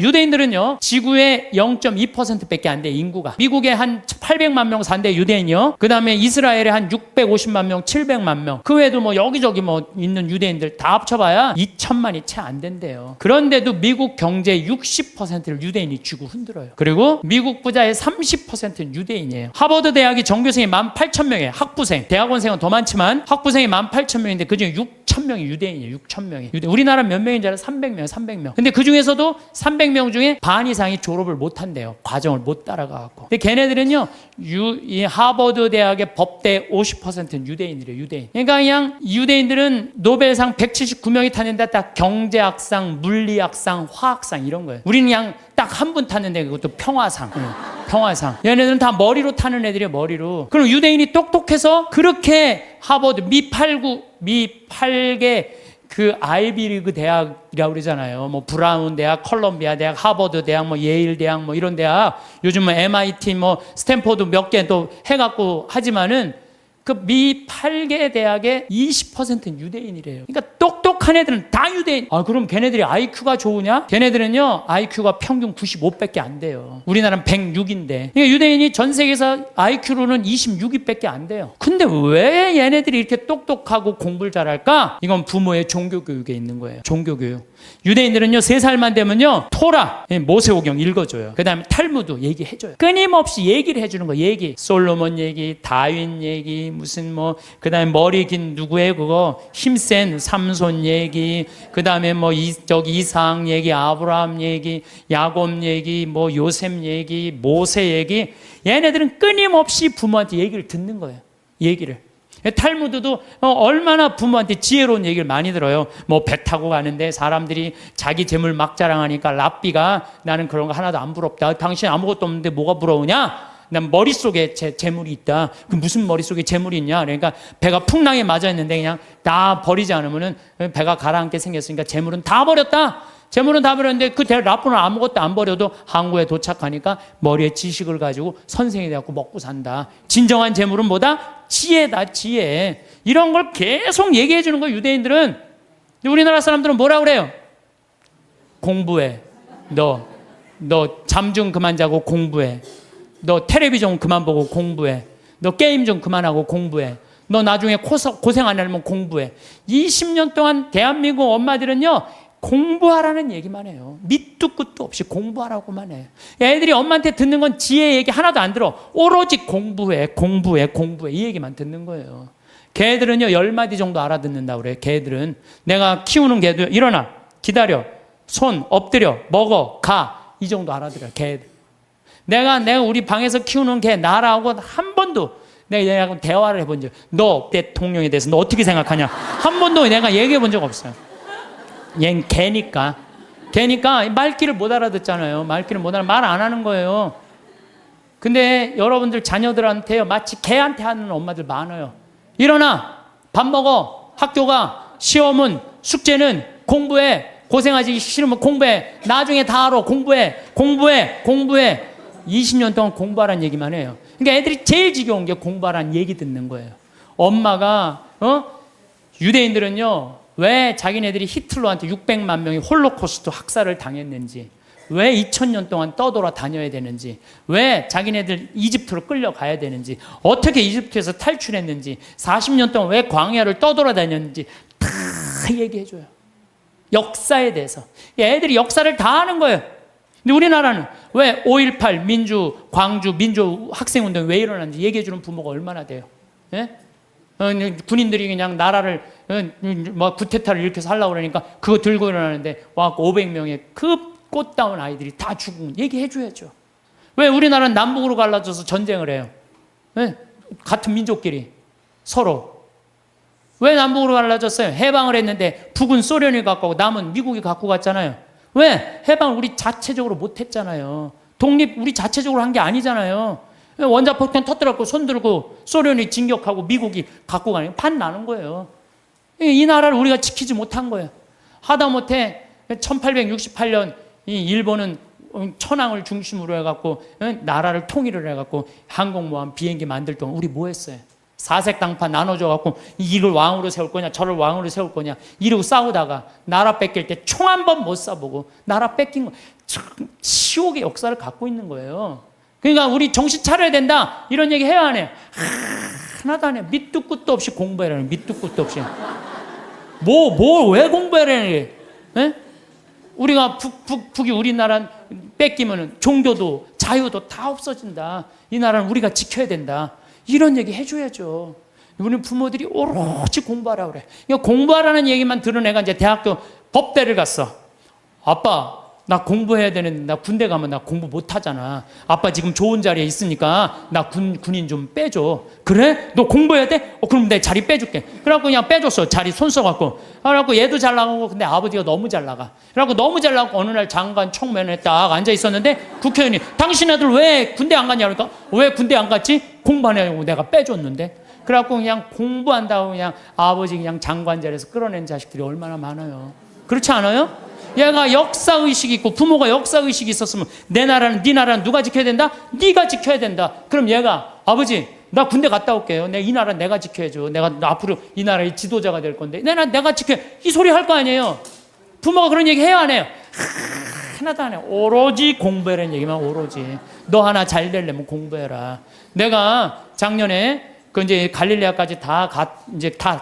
유대인들은요, 지구의 0.2%밖에 안 돼, 인구가. 미국에 한 800만 명 산대, 유대인이요. 그 다음에 이스라엘에 한 650만 명, 700만 명. 그 외에도 뭐 여기저기 뭐 있는 유대인들 다 합쳐봐야 2천만이 채 안 된대요. 그런데도 미국 경제의 60%를 유대인이 쥐고 흔들어요. 그리고 미국 부자의 30%는 유대인이에요. 하버드 대학이 전교생이 18,000명이에요. 학부생. 대학원생은 더 많지만 학부생이 18,000명인데 그중에 6,000명이 유대인이에요. 6,000명이. 우리나라 몇 명인 줄 알아? 300명, 300명. 근데 그 중에서도 300명 중에 반 이상이 졸업을 못 한대요. 과정을 못 따라가갖고. 근데 걔네들은요, 이 하버드 대학의 법대 50%는 유대인이래요. 유대인. 그러니까 그냥 유대인들은 노벨상 179명이 탔는데 딱 경제학상, 물리학상, 화학상 이런 거예요. 우리는 그냥 딱 한 분 탔는데 그것도 평화상. 평화상. 얘네들은 다 머리로 타는 애들이에요. 머리로. 그럼 유대인이 똑똑해서 그렇게 하버드 미 8개 그 아이비리그 대학이라고 그러잖아요. 뭐 브라운 대학, 컬럼비아 대학, 하버드 대학, 뭐 예일 대학, 뭐 이런 대학, 요즘 뭐 MIT, 뭐 스탠포드 몇 개 또 해갖고 하지만은 그 미 8개 대학의 20%는 유대인이래요. 그러니까 똑똑한 애들은 다 유대인. 아, 그럼 걔네들이 IQ가 좋으냐? 걔네들은요, IQ가 평균 95밖에 안 돼요. 우리나라는 106인데. 그러니까 유대인이 전 세계에서 IQ로는 26위밖에 안 돼요. 근데 왜 얘네들이 이렇게 똑똑하고 공부를 잘할까? 이건 부모의 종교교육에 있는 거예요. 종교교육. 유대인들은요, 3살만 되면요, 토라, 모세오경 읽어줘요. 그 다음에 탈무드 얘기해줘요. 끊임없이 얘기를 해주는 거예요. 얘기. 솔로몬 얘기, 다윈 얘기, 무슨 뭐, 그 다음에 머리 긴 누구의 그거, 힘센 삼손 얘기, 그 다음에 뭐, 이삭 얘기, 아브라함 얘기, 야곱 얘기, 뭐, 요셉 얘기, 모세 얘기. 얘네들은 끊임없이 부모한테 얘기를 듣는 거예요. 얘기를. 탈무드도 얼마나 부모한테 지혜로운 얘기를 많이 들어요. 뭐 배 타고 가는데 사람들이 자기 재물 막 자랑하니까 랍비가 나는 그런 거 하나도 안 부럽다. 당신 아무것도 없는데 뭐가 부러우냐? 난 머릿속에 재물이 있다. 그 무슨 머릿속에 재물이 있냐? 그러니까 배가 풍랑에 맞았는데 그냥 다 버리지 않으면은 배가 가라앉게 생겼으니까 재물은 다 버렸다. 재물은 다 버렸는데 그 랍비는 아무것도 안 버려도 항구에 도착하니까 머리에 지식을 가지고 선생이 돼갖고 먹고 산다. 진정한 재물은 뭐다? 지혜다, 지혜. 이런 걸 계속 얘기해 주는 거예요, 유대인들은. 근데 우리나라 사람들은 뭐라 그래요? 공부해. 너 잠 좀 그만 자고 공부해. 너 텔레비전 그만 보고 공부해. 너 게임 좀 그만하고 공부해. 너 나중에 고생 안 하려면 공부해. 20년 동안 대한민국 엄마들은요, 공부하라는 얘기만 해요. 밑도 끝도 없이 공부하라고만 해. 애들이 엄마한테 듣는 건 지혜 얘기 하나도 안 들어. 오로지 공부해. 이 얘기만 듣는 거예요. 개들은요, 10마디 정도 알아듣는다고 그래요. 개들은. 내가 키우는 개도 일어나, 기다려, 손, 엎드려, 먹어, 가. 이 정도 알아들어요. 개들. 내가 우리 방에서 키우는 개 나라하고 한 번도 내가 대화를 해본 적, 너 대통령에 대해서 너 어떻게 생각하냐? 한 번도 내가 얘기해 본 적 없어요. 얜 개니까 말귀를 못 알아듣잖아요. 말귀를 못 말 안 하는 거예요. 근데 여러분들 자녀들한테요, 마치 개한테 하는 엄마들 많아요. 일어나, 밥 먹어, 학교 가, 시험은, 숙제는, 공부해, 고생하지 싫으면 공부해, 나중에 다 알아, 공부해. 20년 동안 공부하라는 얘기만 해요. 그러니까 애들이 제일 지겨운 게 공부하라는 얘기 듣는 거예요. 엄마가 유대인들은요, 왜 자기네들이 히틀러한테 600만 명이 홀로코스트 학살을 당했는지, 왜 2000년 동안 떠돌아 다녀야 되는지, 왜 자기네들 이집트로 끌려가야 되는지, 어떻게 이집트에서 탈출했는지, 40년 동안 왜 광야를 떠돌아 다녔는지 다 얘기해줘요. 역사에 대해서. 애들이 역사를 다 아는 거예요. 근데 우리나라는 왜 5.18 광주 민주 학생운동이 왜 일어났는지 얘기해주는 부모가 얼마나 돼요? 예? 군인들이 그냥 나라를 뭐 구테타를 일으켜서 하려고 그러니까 그거 들고 일어나는데 와 500명의 그 꽃다운 아이들이 다 죽은 얘기해줘야죠. 왜 우리나라는 남북으로 갈라져서 전쟁을 해요? 네? 같은 민족끼리 서로. 왜 남북으로 갈라졌어요? 해방을 했는데 북은 소련이 갖고 가고 남은 미국이 갖고 갔잖아요. 왜? 해방을 우리 자체적으로 못했잖아요. 독립 우리 자체적으로 한 게 아니잖아요. 원자폭탄 터뜨렸고 손들고 소련이 진격하고 미국이 갖고 가는 판 나는 거예요. 이 나라를 우리가 지키지 못한 거예요. 하다못해 1868년 이 일본은 천황을 중심으로 해갖고 나라를 통일을 해갖고 항공모함 비행기 만들 동안 우리 뭐 했어요? 사색 당파 나눠줘 갖고 이를 왕으로 세울 거냐 저를 왕으로 세울 거냐 이러고 싸우다가 나라 뺏길 때 총 한 번 못 쏴보고 나라 뺏긴 거 참 치욕의 역사를 갖고 있는 거예요. 그러니까 우리 정신 차려야 된다 이런 얘기 해야 안 해요? 하나도 안 해요. 밑도 끝도 없이 공부해라는 밑도 끝도 없이 왜 공부해라는 게 우리가 북이 우리나라 뺏기면 종교도 자유도 다 없어진다. 이 나라는 우리가 지켜야 된다. 이런 얘기 해줘야죠. 우리 부모들이 오로지 공부하라 그래. 공부하라는 얘기만 들은 애가 이제 대학교 법대를 갔어. 아빠, 나 공부해야 되는데 나 군대 가면 나 공부 못 하잖아. 아빠 지금 좋은 자리에 있으니까 나 군인 좀 빼줘. 그래? 너 공부해야 돼? 그럼 내 자리 빼줄게. 그래갖고 그냥 빼줬어. 자리 손 써갖고. 그래갖고 얘도 잘 나가고 근데 아버지가 너무 잘 나가. 그래갖고 너무 잘 나가고 어느 날 장관 청면에 딱 앉아 있었는데 국회의원이 당신 애들 왜 군대 안 갔냐 그러니까 왜 군대 안 갔지? 공부하냐고 내가 빼줬는데. 그래갖고 그냥 공부한다고 그냥 아버지 그냥 장관 자리에서 끌어낸 자식들이 얼마나 많아요. 그렇지 않아요? 얘가 역사의식이 있고 부모가 역사의식이 있었으면 내 나라는 네 나라는 누가 지켜야 된다? 네가 지켜야 된다. 그럼 얘가 아버지 나 군대 갔다 올게요. 이 나라 내가 지켜야죠. 내가 앞으로 이 나라의 지도자가 될 건데 내가 지켜. 이 소리 할 거 아니에요. 부모가 그런 얘기 해요 안 해요? 하나도 안 해요. 오로지 공부해라는 얘기만 오로지. 너 하나 잘 되려면 공부해라. 내가 작년에 그 이제 갈릴레아까지 다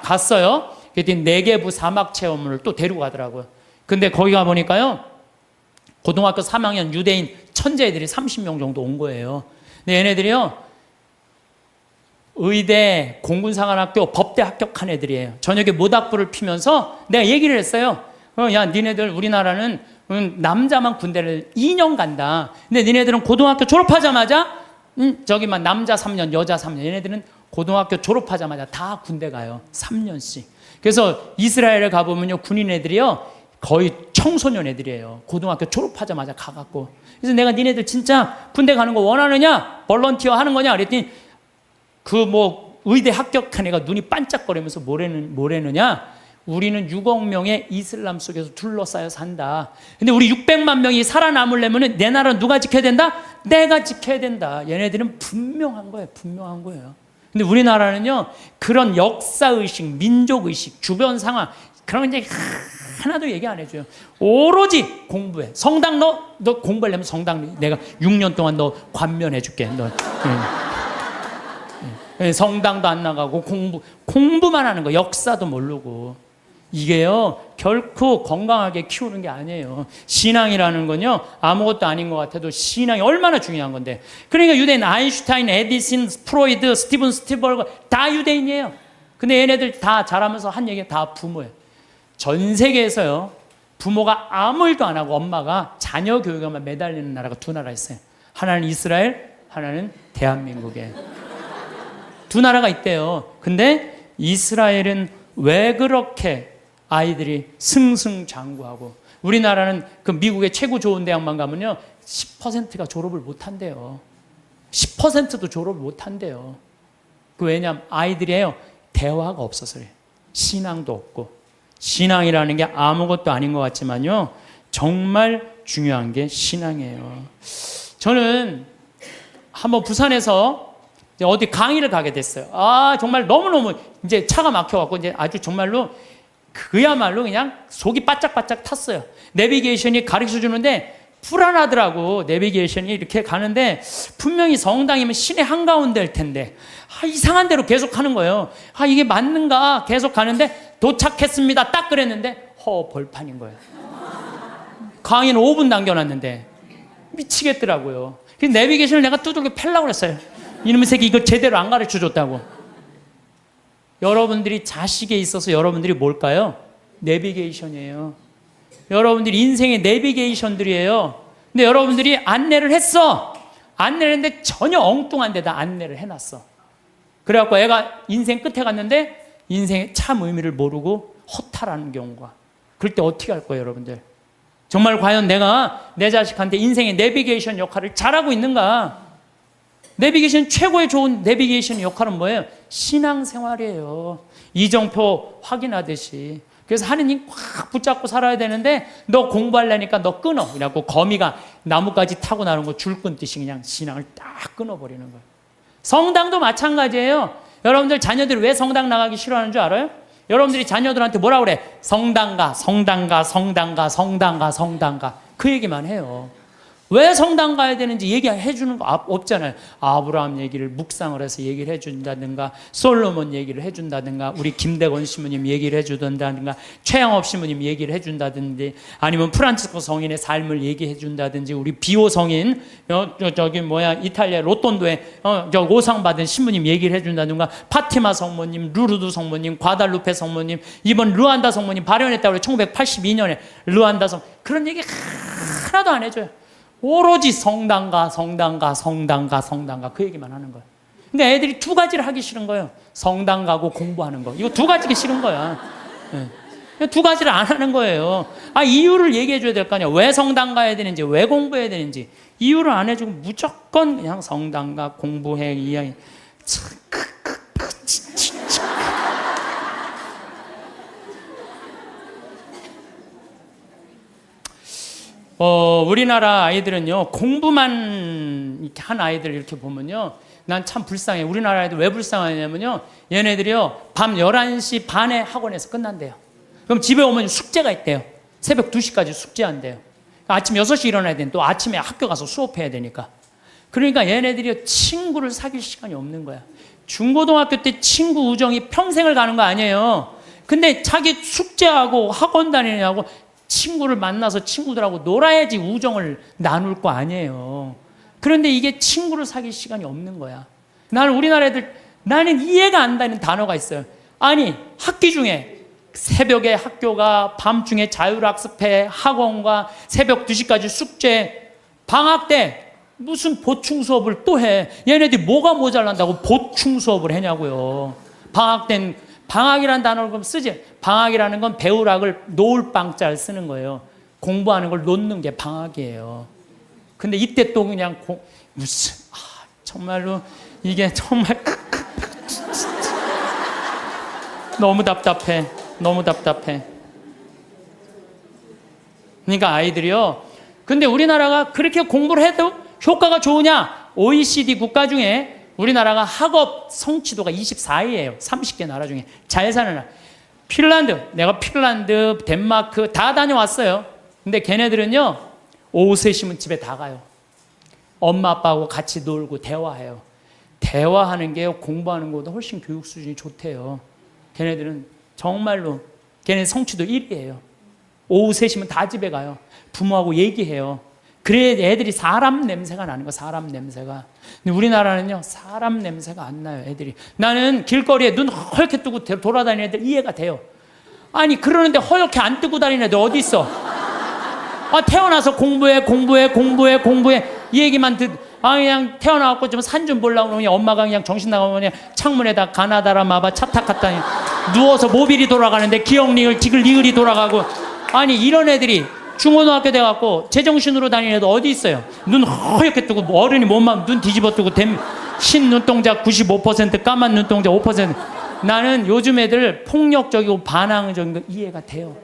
갔어요. 그랬더니 네게부 사막 체험을 또 데리고 가더라고요. 근데 거기 가 보니까요, 고등학교 3학년 유대인 천재애들이 30명 정도 온 거예요. 근데 얘네들이요, 의대, 공군사관학교, 법대 합격한 애들이에요. 저녁에 모닥불을 피면서 내가 얘기를 했어요. 야, 니네들 우리나라는 남자만 군대를 2년 간다. 근데 니네들은 고등학교 졸업하자마자 저기만 남자 3년, 여자 3년. 얘네들은 고등학교 졸업하자마자 다 군대 가요. 3년씩. 그래서 이스라엘에 가보면요, 군인 애들이요, 거의 청소년 애들이에요. 고등학교 졸업하자마자 가갖고. 그래서 내가 니네들 진짜 군대 가는 거 원하느냐? 볼런티어 하는 거냐? 그랬더니 의대 합격한 애가 눈이 반짝거리면서 뭐래느냐? 우리는 6억 명의 이슬람 속에서 둘러싸여 산다. 근데 우리 600만 명이 살아남으려면 내 나라는 누가 지켜야 된다? 내가 지켜야 된다. 얘네들은 분명한 거예요. 분명한 거예요. 근데 우리나라는요, 그런 역사의식, 민족의식, 주변 상황, 그런 게 하나도 얘기 안 해줘요. 오로지 공부해. 성당 너 공부하려면 성당 내가 6년 동안 너 관면해줄게. 성당도 안 나가고 공부만 하는 거. 역사도 모르고. 이게요, 결코 건강하게 키우는 게 아니에요. 신앙이라는 건요, 아무것도 아닌 것 같아도 신앙이 얼마나 중요한 건데. 그러니까 유대인 아인슈타인, 에디슨, 프로이드, 스티븐 스틸버거 다 유대인이에요. 근데 얘네들 다 자라면서 한 얘기가 다 부모예요. 전 세계에서요, 부모가 아무 일도 안 하고 엄마가 자녀 교육에만 매달리는 나라가 두 나라 있어요. 하나는 이스라엘, 하나는 대한민국이에요. 두 나라가 있대요. 근데 이스라엘은 왜 그렇게 아이들이 승승장구하고, 우리나라는 그 미국의 최고 좋은 대학만 가면요, 10%가 졸업을 못 한대요. 10%도 졸업을 못 한대요. 왜냐하면 아이들이에요, 대화가 없어서 그래요. 신앙도 없고. 신앙이라는 게 아무것도 아닌 것 같지만요, 정말 중요한 게 신앙이에요. 저는 한번 부산에서 어디 강의를 가게 됐어요. 정말 너무너무 이제 차가 막혀갖고 이제 아주 정말로 그야말로 그냥 속이 바짝바짝 탔어요. 내비게이션이 가르쳐 주는데 불안하더라고. 내비게이션이 이렇게 가는데 분명히 성당이면 시내 한가운데일 텐데 이상한 대로 계속 하는 거예요. 이게 맞는가 계속 가는데 도착했습니다. 딱 그랬는데 벌판인 거예요. 강의는 5분 남겨놨는데 미치겠더라고요. 그래서 내비게이션을 내가 두들겨 펴려고 그랬어요. 이놈의 새끼 이거 제대로 안 가르쳐 줬다고. 여러분들이 자식에 있어서 여러분들이 뭘까요? 내비게이션이에요. 여러분들이 인생의 내비게이션들이에요. 근데 여러분들이 안내를 했어. 안내를 했는데 전혀 엉뚱한 데다 안내를 해놨어. 그래갖고 애가 인생 끝에 갔는데 인생의 참 의미를 모르고 허탈하는 경우가. 그럴 때 어떻게 할 거예요, 여러분들? 정말 과연 내가 내 자식한테 인생의 내비게이션 역할을 잘하고 있는가? 내비게이션 최고의 좋은 내비게이션 역할은 뭐예요? 신앙생활이에요. 이정표 확인하듯이. 그래서 하느님 꽉 붙잡고 살아야 되는데 너 공부하려니까 너 끊어. 그래갖고 거미가 나뭇가지 타고 나는 거 줄 끊듯이 그냥 신앙을 딱 끊어버리는 거예요. 성당도 마찬가지예요. 여러분들 자녀들이 왜 성당 나가기 싫어하는 줄 알아요? 여러분들이 자녀들한테 뭐라 그래? 성당 가, 성당 가, 성당 가, 성당 가, 성당 가. 그 얘기만 해요. 왜 성당 가야 되는지 얘기해 주는 거 없잖아요. 아브라함 얘기를 묵상을 해서 얘기를 해준다든가, 솔로몬 얘기를 해준다든가, 우리 김대건 신부님 얘기를 해준다든가, 최양업 신부님 얘기를 해준다든지, 아니면 프란치스코 성인의 삶을 얘기해 준다든지, 우리 비오 성인 이탈리아 로톤도에 오상 받은 신부님 얘기를 해준다든가, 파티마 성모님, 루르드 성모님, 과달루페 성모님, 이번 르완다 성모님 발현했다고 그래요. 1982년에 르완다 성, 그런 얘기 하나도 안 해줘요. 오로지 성당가, 성당가, 성당가, 성당가, 그 얘기만 하는 거예요. 근데 애들이 두 가지를 하기 싫은 거예요. 성당 가고 공부하는 거. 이거 두 가지가 싫은 거야. 네. 두 가지를 안 하는 거예요. 이유를 얘기해 줘야 될 거 아니야. 왜 성당 가야 되는지, 왜 공부해야 되는지. 이유를 안 해주고 무조건 그냥 성당 가, 공부해, 이야기. 우리나라 아이들은요, 공부만 이렇게 한 아이들 이렇게 보면요, 난 참 불쌍해. 우리나라 아이들 왜 불쌍하냐면요, 얘네들이요, 밤 11시 반에 학원에서 끝난대요. 그럼 집에 오면 숙제가 있대요. 새벽 2시까지 숙제한대요. 아침 6시 일어나야 되는데 또 아침에 학교 가서 수업해야 되니까. 그러니까 얘네들이 친구를 사귈 시간이 없는 거야. 중고등학교 때 친구 우정이 평생을 가는 거 아니에요. 근데 자기 숙제하고 학원 다니냐고 친구를 만나서 친구들하고 놀아야지 우정을 나눌 거 아니에요. 그런데 이게 친구를 사귈 시간이 없는 거야. 나는 우리나라 애들, 나는 이해가 안 되는 단어가 있어요. 아니, 학기 중에 새벽에 학교가, 밤중에 자율학습회, 학원과 새벽 2시까지 숙제, 방학 때 무슨 보충 수업을 또 해. 얘네들이 뭐가 모자란다고 보충 수업을 하냐고요. 방학 땐, 방학이라는 단어를 그럼 쓰지. 방학이라는 건 배우락을 놓을 방자를 쓰는 거예요. 공부하는 걸 놓는 게 방학이에요. 근데 이때 또 그냥 무슨 정말로 이게 정말 너무 답답해. 너무 답답해. 그러니까 아이들이요. 근데 우리나라가 그렇게 공부를 해도 효과가 좋으냐? OECD 국가 중에 우리나라가 학업 성취도가 24위예요. 30개 나라 중에. 잘 사는 나라. 핀란드, 내가 핀란드, 덴마크 다 다녀왔어요. 근데 걔네들은요, 오후 3시면 집에 다 가요. 엄마 아빠하고 같이 놀고 대화해요. 대화하는 게 공부하는 것보다 훨씬 교육 수준이 좋대요. 걔네들은 정말로, 걔네 성취도 1위예요. 오후 3시면 다 집에 가요. 부모하고 얘기해요. 그래 애들이 사람 냄새가 나는 거, 사람 냄새가. 근데 우리나라는요, 사람 냄새가 안 나요, 애들이. 나는 길거리에 눈 허옇게 뜨고 돌아다니는 애들 이해가 돼요. 아니, 그러는데 허옇게 안 뜨고 다니는 애들 어디 있어? 태어나서 공부해. 이 얘기만 그냥 태어나갖고 좀 산 좀 보려고 그러니 엄마가 그냥 정신 나가면 그냥 창문에다 가나다라 마바 차탁갔다니 누워서 모빌이 돌아가는데 기억력을 니글이 돌아가고. 아니, 이런 애들이 중고등학교 돼갖고 제정신으로 다니는 애도 어디 있어요? 눈 허옇게 뜨고 어른이 몸만 눈 뒤집어 뜨고 흰 눈동자 95%, 까만 눈동자 5%. 나는 요즘 애들 폭력적이고 반항적인 거 이해가 돼요.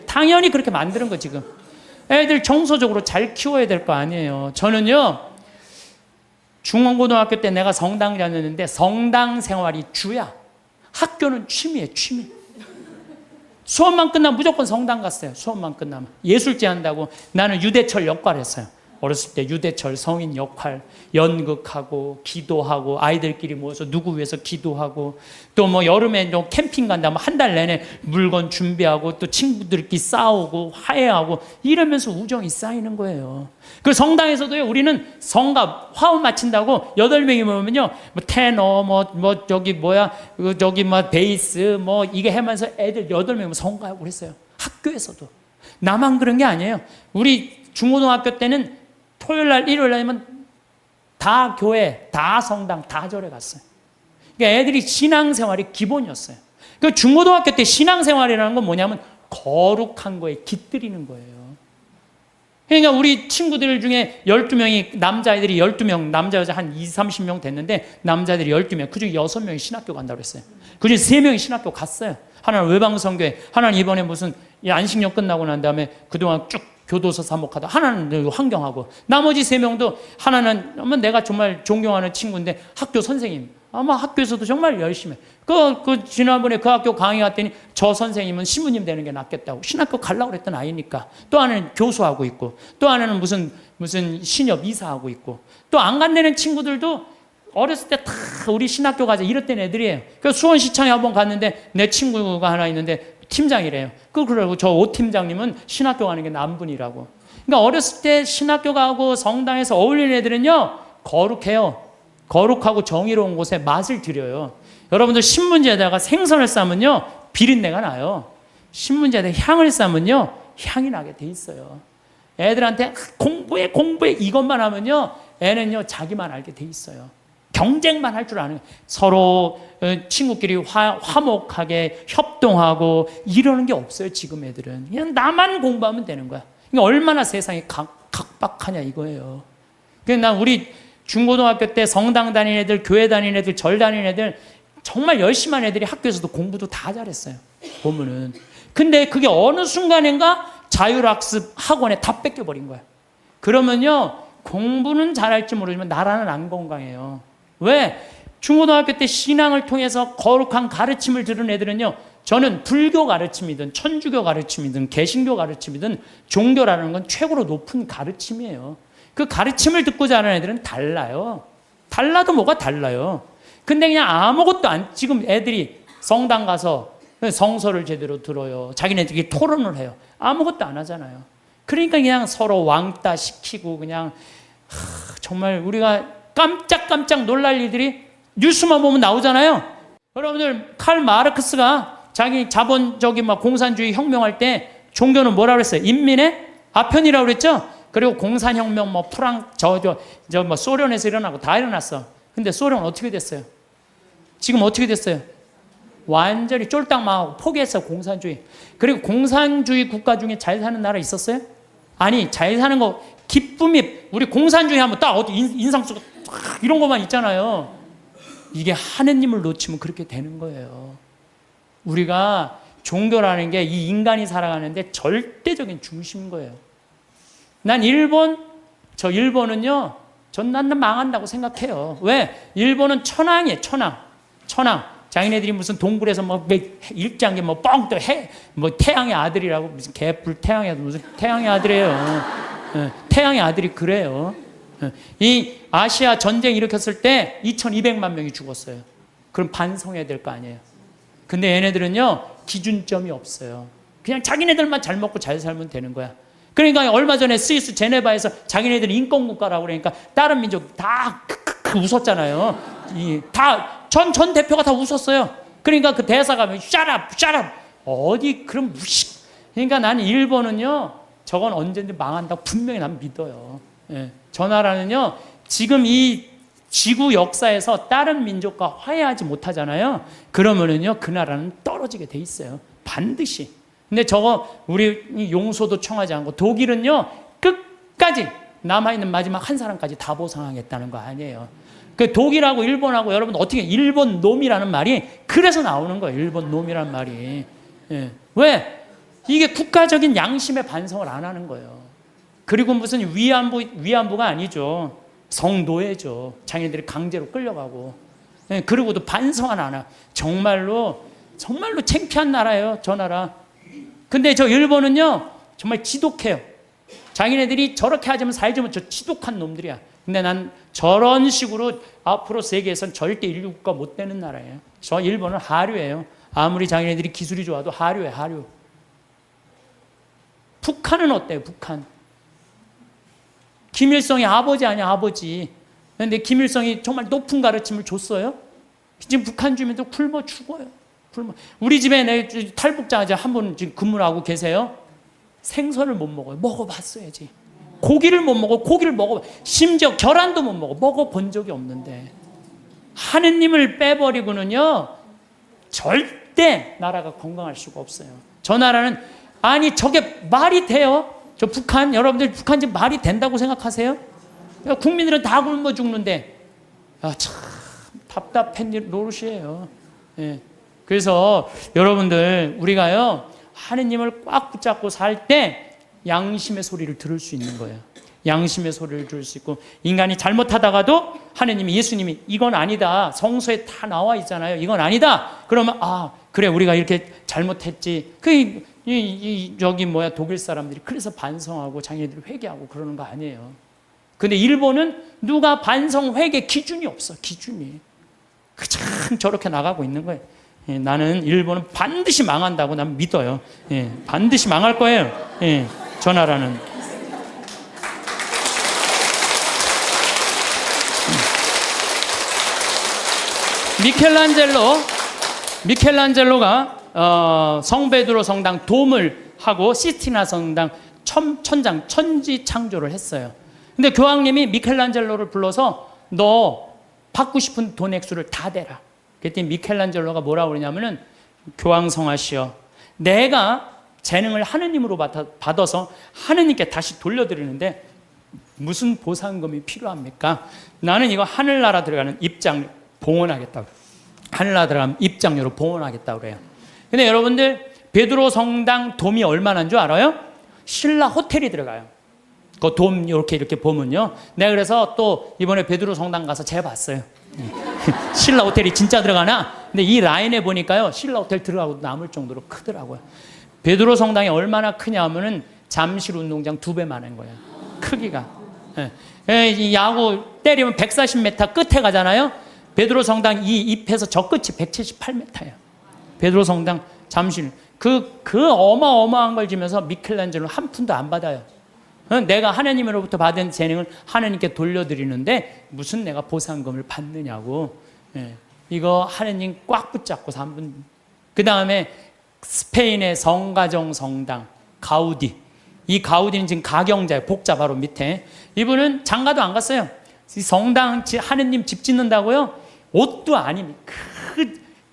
당연히 그렇게 만드는 거 지금. 애들 정서적으로 잘 키워야 될 거 아니에요. 저는요, 중고등학교 때 내가 성당 다녔는데 성당 생활이 주야. 학교는 취미예요, 취미. 수업만 끝나면 무조건 성당 갔어요. 수업만 끝나면. 예술제 한다고 나는 유대철 역할 했어요. 어렸을 때 유대철 성인 역할, 연극하고 기도하고 아이들끼리 모여서 누구 위해서 기도하고 또 뭐 여름에 좀 캠핑 간다면 한 달 내내 물건 준비하고 또 친구들끼리 싸우고 화해하고 이러면서 우정이 쌓이는 거예요. 그 성당에서도요, 우리는 성가 화음 마친다고 8명이 모이면요, 뭐 테너 저기 베이스 이게 하면서 애들 8명이 성가하고 그랬어요. 학교에서도. 나만 그런 게 아니에요. 우리 중고등학교 때는 토요일 날, 일요일 날이면 다 교회, 다 성당, 다 절에 갔어요. 그러니까 애들이 신앙생활이 기본이었어요. 그 중고등학교 때 신앙생활이라는 건 뭐냐면 거룩한 거에 깃들이는 거예요. 그러니까 우리 친구들 중에 12명이, 남자애들이 12명, 남자, 여자 한 20, 30명 됐는데 남자들이 12명, 그중에 6명이 신학교 간다고 그랬어요. 그중에 3명이 신학교 갔어요. 하나는 외방선교회, 하나는 이번에 무슨 안식년 끝나고 난 다음에 그동안 쭉 교도소 사목하다, 하나는 환경하고, 나머지 3명도 하나는 아마 내가 정말 존경하는 친구인데 학교 선생님, 아마 학교에서도 정말 열심히 해. 지난번에 그 학교 강의 갔더니 저 선생님은 신부님 되는 게 낫겠다고 신학교 가려고 그랬던 아이니까. 또 하나는 교수하고 있고, 또 하나는 무슨 신협 이사하고 있고, 또 안 간다는 친구들도 어렸을 때 다 우리 신학교 가자 이랬던 애들이에요. 그래서 수원시청에 한번 갔는데 내 친구가 하나 있는데 팀장이래요. 그러고 저 오 팀장님은 신학교 가는 게 남분이라고. 그러니까 어렸을 때 신학교 가고 성당에서 어울리는 애들은요, 거룩해요. 거룩하고 정의로운 곳에 맛을 들여요. 여러분들 신문지에다가 생선을 싸면요, 비린내가 나요. 신문지에다 향을 싸면요, 향이 나게 돼 있어요. 애들한테 공부해 이것만 하면요, 애는요 자기만 알게 돼 있어요. 경쟁만 할 줄 아는, 서로 친구끼리 화목하게 협동하고 이러는 게 없어요. 지금 애들은 그냥 나만 공부하면 되는 거야. 그러니까 얼마나 세상이 각박하냐 이거예요. 그러니까 난 우리 중고등학교 때 성당 다니는 애들, 교회 다니는 애들, 절 다니는 애들, 정말 열심히 한 애들이 학교에서도 공부도 다 잘했어요. 보면은. 근데 그게 어느 순간인가 자율학습 학원에 다 뺏겨버린 거야. 그러면요, 공부는 잘할지 모르지만 나라는 안 건강해요. 왜? 중고등학교 때 신앙을 통해서 거룩한 가르침을 들은 애들은요, 저는 불교 가르침이든 천주교 가르침이든 개신교 가르침이든 종교라는 건 최고로 높은 가르침이에요. 그 가르침을 듣고 자란 애들은 달라요. 달라도 뭐가 달라요. 근데 그냥 아무것도 안, 지금 애들이 성당 가서 성서를 제대로 들어요. 자기네들이 토론을 해요. 아무것도 안 하잖아요. 그러니까 그냥 서로 왕따 시키고 그냥 정말 우리가 깜짝깜짝 놀랄 일들이 뉴스만 보면 나오잖아요. 여러분들 칼 마르크스가 자기 자본주의 막 공산주의 혁명할 때 종교는 뭐라 그랬어요? 인민의 아편이라고 그랬죠? 그리고 공산혁명 뭐 뭐 소련에서 일어나고 다 일어났어. 근데 소련은 어떻게 됐어요? 지금 어떻게 됐어요? 완전히 쫄딱 망하고 포기했어요. 공산주의. 그리고 공산주의 국가 중에 잘 사는 나라 있었어요? 아니, 잘 사는 거 기쁨이, 우리 공산주의 하면 딱 어디 인상 쓰고 이런 것만 있잖아요. 이게 하느님을 놓치면 그렇게 되는 거예요. 우리가 종교라는 게 이 인간이 살아가는데 절대적인 중심인 거예요. 난 일본은요, 난 망한다고 생각해요. 왜? 일본은 천황이에요, 천황. 자기네들이 무슨 동굴에서 뭐 일장에 뭐 뻥 또 뭐 태양의 아들이라고, 무슨 개뿔 태양의 아들, 무슨 태양의 아들이에요. 태양의 아들이 그래요. 이 아시아 전쟁 일으켰을 때 2200만 명이 죽었어요. 그럼 반성해야 될 거 아니에요. 근데 얘네들은요, 기준점이 없어요. 그냥 자기네들만 잘 먹고 잘 살면 되는 거야. 그러니까 얼마 전에 스위스 제네바에서 자기네들은 인권국가라고 그러니까 다른 민족 다 크크크 웃었잖아요. 전 대표가 다 웃었어요. 그러니까 그 대사가 shut up. 어디 그런 무식. 그러니까 나는 일본은요, 저건 언제든지 망한다고 분명히 난 믿어요. 예. 저 나라는요, 지금 이 지구 역사에서 다른 민족과 화해하지 못하잖아요. 그러면은요, 그 나라는 떨어지게 돼 있어요. 반드시. 근데 저거 우리 용서도 청하지 않고, 독일은요, 끝까지 남아있는 마지막 한 사람까지 다 보상하겠다는 거 아니에요. 그 독일하고 일본하고, 여러분 어떻게, 일본 놈이라는 말이 그래서 나오는 거예요. 일본 놈이라는 말이. 예. 왜? 이게 국가적인 양심의 반성을 안 하는 거예요. 그리고 무슨 위안부가 아니죠. 성노예죠. 자기네들이 강제로 끌려가고. 예. 그리고도 반성 안 하나. 정말로 창피한 나라예요. 저 나라. 근데 저 일본은요, 정말 지독해요. 자기네들이 저렇게 하자면 살자면 저 지독한 놈들이야. 근데 난 저런 식으로 앞으로 세계에선 절대 인류국가 못 되는 나라예요. 저 일본은 하류예요. 아무리 자기네들이 기술이 좋아도 하류예요, 하류. 북한은 어때요, 북한? 김일성이 아버지 아니야, 아버지. 근데 김일성이 정말 높은 가르침을 줬어요? 지금 북한 주민들 굶어 죽어요. 우리 집에 내 탈북자 한 분 지금 근무를 하고 계세요. 생선을 못 먹어요. 먹어봤어야지. 고기를 못 먹어. 고기를 먹어. 심지어 계란도 못 먹어. 먹어본 적이 없는데. 하느님을 빼버리고는요, 절대 나라가 건강할 수가 없어요. 저 나라는, 아니 저게 말이 돼요? 저 북한, 여러분들 북한 지금 말이 된다고 생각하세요? 국민들은 다 굶어 죽는데. 참 답답한 노릇이에요. 예. 그래서 여러분들, 우리가요, 하느님을 꽉 붙잡고 살 때 양심의 소리를 들을 수 있는 거예요. 양심의 소리를 들을 수 있고, 인간이 잘못하다가도 하느님이, 예수님이 이건 아니다, 성서에 다 나와 있잖아요, 이건 아니다, 그러면 그래, 우리가 이렇게 잘못했지. 독일 사람들이 그래서 반성하고 자기네들 회개하고 그러는 거 아니에요. 근데 일본은 누가 반성 회개 기준이 없어. 기준이 그냥 저렇게 나가고 있는 거예요. 나는 일본은 반드시 망한다고 난 믿어요. 반드시 망할 거예요. 저 나라는. 미켈란젤로가 성베드로 성당 돔을 하고 시스티나 성당 천지 창조를 했어요. 근데 교황님이 미켈란젤로를 불러서 너 받고 싶은 돈 액수를 다 대라. 그랬더니 미켈란젤로가 뭐라고 그러냐면은, 교황 성하시여, 내가 재능을 하느님으로 받아서 하느님께 다시 돌려드리는데 무슨 보상금이 필요합니까? 나는 이거 하늘나라 들어가는 입장 봉헌하겠다고. 하늘나라 들어가면 입장료로 봉헌하겠다고 그래요. 근데 여러분들, 베드로 성당 돔이 얼마나인 줄 알아요? 신라 호텔이 들어가요. 그 돔 이렇게 보면요. 내가 그래서 또 이번에 베드로 성당 가서 재봤어요. 신라 호텔이 진짜 들어가나? 근데 이 라인에 보니까요, 신라 호텔 들어가고 남을 정도로 크더라고요. 베드로 성당이 얼마나 크냐 하면은 잠실 운동장 2배만한 거예요. 크기가. 이 야구 때리면 140m 끝에 가잖아요. 베드로 성당 이 잎에서 저 끝이 178m예요. 베드로 성당 잠실. 그 어마어마한 걸 지면서 미켈란젤로는 한 푼도 안 받아요. 내가 하나님으로부터 받은 재능을 하나님께 돌려드리는데 무슨 내가 보상금을 받느냐고. 이거 하나님 꽉 붙잡고 3분. 그 다음에 스페인의 성가정 성당 가우디. 이 가우디는 지금 가경자예요. 복자 바로 밑에. 이분은 장가도 안 갔어요. 이 성당 하느님 집 짓는다고요? 옷도 아닙니다.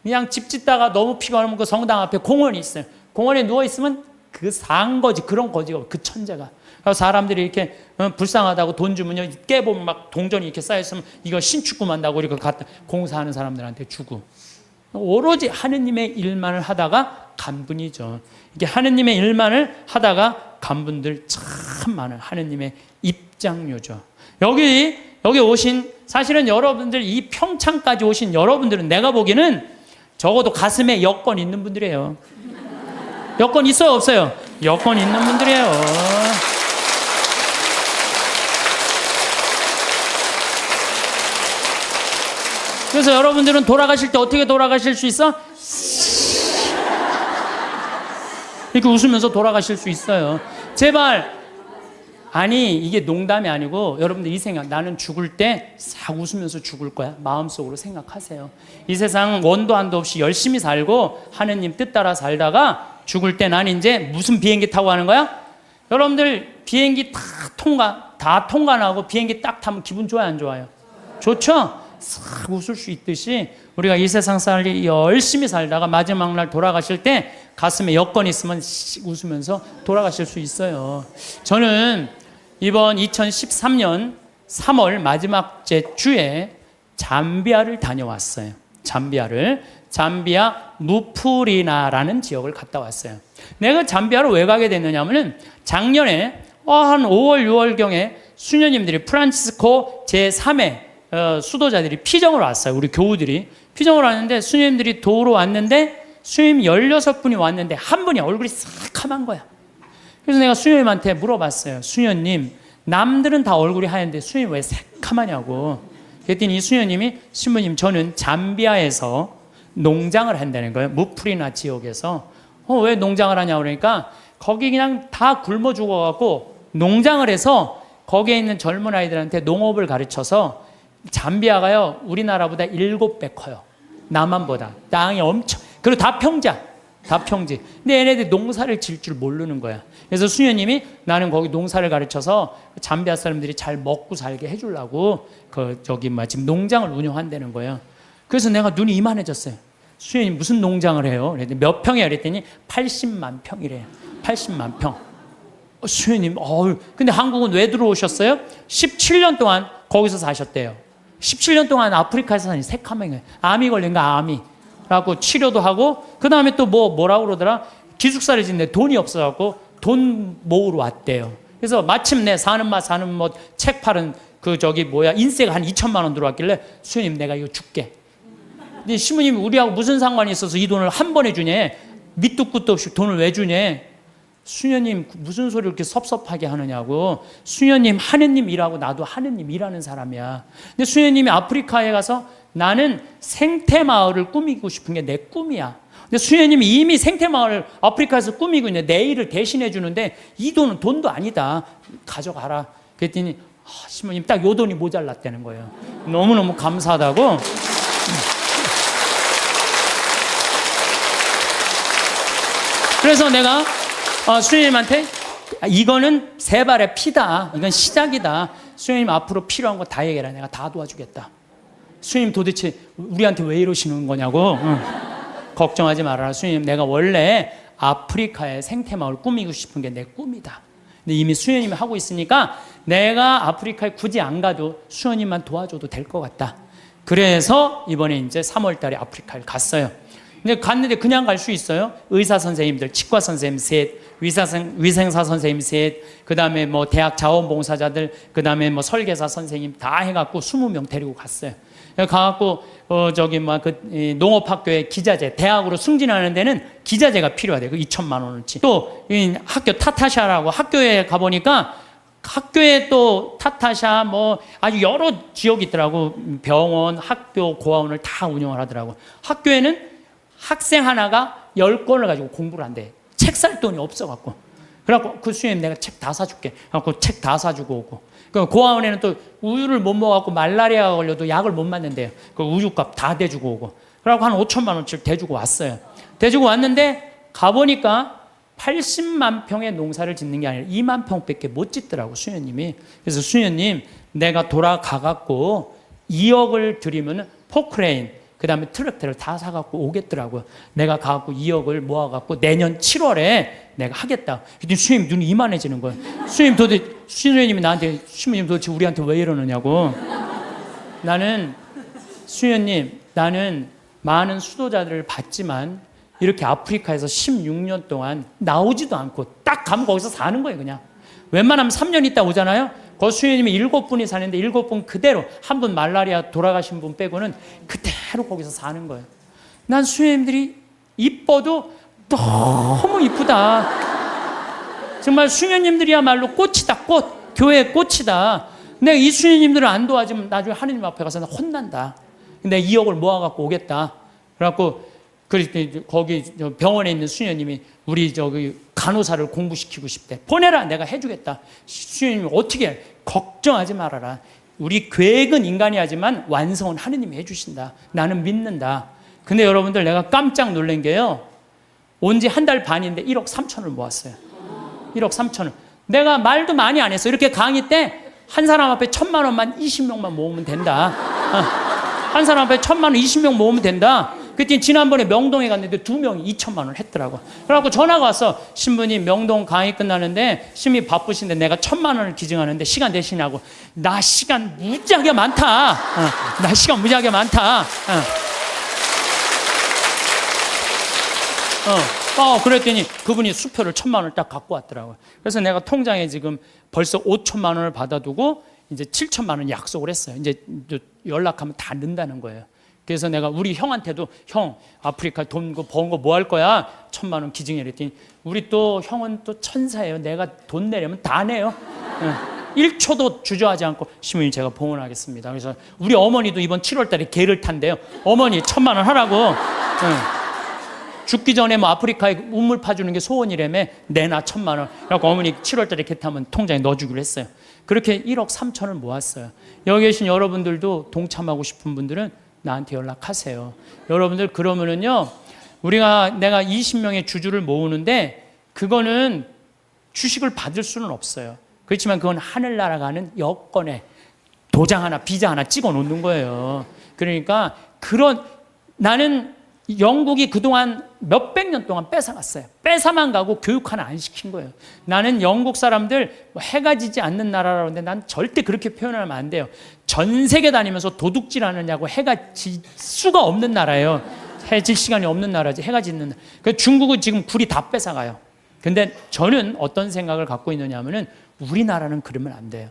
그냥 집 짓다가 너무 피곤하면 그 성당 앞에 공원이 있어요. 공원에 누워있으면 그 상거지, 그런 거지가, 그 천재가. 그래서 사람들이 이렇게 불쌍하다고 돈 주면요, 깨보면 막 동전이 이렇게 쌓여있으면 이거 신축금 한다고 이렇게 갖다 공사하는 사람들한테 주고. 오로지 하느님의 일만을 하다가 간 분이죠. 이게 하느님의 일만을 하다가 간 분들 참 많은 하느님의 입장료죠. 여기 오신, 사실은 여러분들 이 평창까지 오신 여러분들은 내가 보기에는 적어도 가슴에 여권 있는 분들이에요. 여권 있어요, 없어요? 여권 있는 분들이에요. 그래서 여러분들은 돌아가실 때 어떻게 돌아가실 수 있어? 이렇게 웃으면서 돌아가실 수 있어요. 제발. 아니, 이게 농담이 아니고 여러분들 이 생각, 나는 죽을 때 싹 웃으면서 죽을 거야. 마음속으로 생각하세요. 이 세상 원도 한도 없이 열심히 살고 하느님 뜻 따라 살다가 죽을 때 난 이제 무슨 비행기 타고 가는 거야? 여러분들 비행기 다 통과하고 비행기 딱 타면 기분 좋아요, 안 좋아요? 좋죠? 싹 웃을 수 있듯이 우리가 이 세상 열심히 살다가 마지막 날 돌아가실 때 가슴에 여권 있으면 웃으면서 돌아가실 수 있어요. 저는 이번 2013년 3월 마지막 주에 잠비아를 다녀왔어요. 잠비아 무프리나라는 지역을 갔다 왔어요. 내가 잠비아를 왜 가게 됐느냐면은 작년에 한 5월 6월경에 수녀님들이 프란치스코 제3의 수도자들이 피정을 왔어요. 우리 교우들이 피정을 왔는데 수녀님들이 도우러 왔는데 수녀님 16분이 왔는데 한 분이 얼굴이 새카만 거야. 그래서 내가 수녀님한테 물어봤어요. 수녀님, 남들은 다 얼굴이 하얀데 수녀님 왜 새카마냐고. 그랬더니 이 수녀님이, 신부님, 저는 잠비아에서 농장을 한다는 거예요. 무프리나 지역에서. 왜 농장을 하냐 그러니까 거기 그냥 다 굶어 죽어갖고 농장을 해서 거기에 있는 젊은 아이들한테 농업을 가르쳐서, 잠비아가요 우리나라보다 7배 커요. 남한보다. 땅이 엄청, 그리고 다 평지. 근데 얘네들이 농사를 질 줄 모르는 거야. 그래서 수녀님이 나는 거기 농사를 가르쳐서 잠비아 사람들이 잘 먹고 살게 해주려고 지금 농장을 운영한다는 거예요. 그래서 내가 눈이 이만해졌어요. 수녀님 무슨 농장을 해요? 그랬더니 몇 평이야? 그랬더니 80만 평이래요. 80만 평. 수녀님, 근데 한국은 왜 들어오셨어요? 17년 동안 거기서 사셨대요. 17년 동안 아프리카에서 사니 새카맹에 암이 걸린 거야, 암이. 라고 치료도 하고, 그 다음에 또 뭐라고 그러더라? 기숙사를 짓는데 돈이 없어갖고 돈 모으러 왔대요. 그래서 마침내 사는 맛 책 파는 인세가 한 2천만 원 들어왔길래 수녀님 내가 이거 줄게. 근데 시부님이 우리하고 무슨 상관이 있어서 이 돈을 한 번에 주냐? 밑도 끝도 없이 돈을 왜 주냐? 수녀님 무슨 소리를 이렇게 섭섭하게 하느냐고. 수녀님 하느님 일하고 나도 하느님 일하는 사람이야. 근데 수녀님이 아프리카에 가서 나는 생태마을을 꾸미고 싶은 게 내 꿈이야. 근데 수녀님이 이미 생태마을을 아프리카에서 꾸미고 있는데 내 일을 대신해 주는데 이 돈은 돈도 아니다. 가져가라. 그랬더니 시부님 딱 요 돈이 모자랐다는 거예요. 너무너무 감사하다고. 그래서 내가 수녀님한테 이거는 세 발의 피다. 이건 시작이다. 수녀님 앞으로 필요한 거 다 얘기해라. 내가 다 도와주겠다. 수녀님 도대체 우리한테 왜 이러시는 거냐고. 걱정하지 말아라. 수녀님 내가 원래 아프리카의 생태마을 꾸미고 싶은 게 내 꿈이다. 근데 이미 수녀님이 하고 있으니까 내가 아프리카에 굳이 안 가도 수녀님만 도와줘도 될 것 같다. 그래서 이번에 이제 3월 달에 아프리카를 갔어요. 근데 갔는데 그냥 갈 수 있어요? 의사 선생님들, 치과 선생님 셋, 위생사 선생님 셋, 그 다음에 뭐 대학 자원봉사자들, 그 다음에 뭐 설계사 선생님 다 해갖고 20명 데리고 갔어요. 가갖고 농업학교에 기자재, 대학으로 승진하는 데는 기자재가 필요하대요. 그 2천만 원어치. 또 학교 타타샤라고 학교에 가보니까 학교에 또 타타샤 뭐 아주 여러 지역이 있더라고. 병원, 학교, 고아원을 다 운영을 하더라고. 학교에는 학생 하나가 10권을 가지고 공부를 한대. 책 살 돈이 없어갖고. 그래갖고 그 수녀님 내가 책 다 사줄게. 그래갖고 책 다 사주고 오고. 그 고아원에는 또 우유를 못 먹어갖고 말라리아가 걸려도 약을 못 맞는데요. 그 우유값 다 대주고 오고. 그래갖고 한 5천만 원치를 대주고 왔어요. 대주고 왔는데 가보니까 80만 평의 농사를 짓는 게 아니라 2만 평밖에 못 짓더라고 수녀님이. 그래서 수녀님 내가 돌아가갖고 2억을 드리면 포크레인 그 다음에 트랙터를 다 사갖고 오겠더라고요. 내가 가갖고 2억을 모아갖고 내년 7월에 내가 하겠다. 그랬더니 수녀님 눈이 이만해지는 거예요. 수녀님이 나한테 수녀님 도대체 우리한테 왜 이러느냐고. 나는 수녀님 나는 많은 수도자들을 봤지만 이렇게 아프리카에서 16년 동안 나오지도 않고 딱 가면 거기서 사는 거예요. 그냥 웬만하면 3년 있다 오잖아요. 그 수녀님이 7분이 사는데 7분 그대로 한 분 말라리아 돌아가신 분 빼고는 그대로 거기서 사는 거예요. 난 수녀님들이 이뻐도 너무 이쁘다. 정말 수녀님들이야말로 꽃이다. 꽃. 교회의 꽃이다. 내가 이 수녀님들을 안 도와주면 나중에 하느님 앞에 가서 나 혼난다. 근데 2억을 모아갖고 오겠다. 그래갖고 거기 병원에 있는 수녀님이 우리 간호사를 공부시키고 싶대. 보내라. 내가 해주겠다. 수녀님이 어떻게 해? 걱정하지 말아라. 우리 계획은 인간이 하지만 완성은 하느님이 해주신다. 나는 믿는다. 근데 여러분들 내가 깜짝 놀란 게요. 온 지 한 달 반인데 1억 3천을 모았어요. 1억 3천을. 내가 말도 많이 안 했어. 이렇게 강의 때 한 사람 앞에 1,000만 원만 20명만 모으면 된다. 한 사람 앞에 1,000만 원 20명 모으면 된다. 그때 지난번에 명동에 갔는데 2명이 2천만 원을 했더라고. 그래갖고 전화가 왔어. 신부님 명동 강의 끝나는데 신부님 바쁘신데 내가 1,000만 원을 기증하는데 시간 되시냐고. 나 시간 무지하게 많다. 나 시간 무지하게 많다. 그랬더니 그분이 수표를 1,000만 원을 딱 갖고 왔더라고요. 그래서 내가 통장에 지금 벌써 5천만 원을 받아두고 이제 7천만 원 약속을 했어요. 이제 연락하면 다 넣는다는 거예요. 그래서 내가 우리 형한테도 형 아프리카 돈 번 거 뭐 할 거야? 1,000만 원 기증해 그랬더니 우리 또 형은 또 천사예요. 내가 돈 내려면 다 내요. 1초도 주저하지 않고 시부님 제가 봉헌하겠습니다. 그래서 우리 어머니도 이번 7월 달에 개를 탄대요. 어머니 1,000만 원 하라고. 죽기 전에 뭐 아프리카에 우물 파주는 게 소원이라며 내놔 1,000만 원. 그래서 어머니 7월 달에 개 타면 통장에 넣어주기로 했어요. 그렇게 1억 3천을 모았어요. 여기 계신 여러분들도 동참하고 싶은 분들은 나한테 연락하세요. 여러분들 그러면은요 내가 20명의 주주를 모으는데 그거는 주식을 받을 수는 없어요. 그렇지만 그건 하늘나라 가는 여권에 도장 하나 비자 하나 찍어 놓는 거예요. 그러니까 나는 영국이 그동안 몇백 년 동안 뺏어갔어요. 뺏어만 가고 교육 하나 안 시킨 거예요. 나는 영국 사람들 해가 지지 않는 나라라고 하는데 난 절대 그렇게 표현하면 안 돼요. 전 세계 다니면서 도둑질 하느냐고 해가 질 수가 없는 나라예요. 해 질 시간이 없는 나라지. 해가 짓는 나라. 중국은 지금 굴이 다 뺏어가요. 근데 저는 어떤 생각을 갖고 있느냐 하면은 우리나라는 그러면 안 돼요.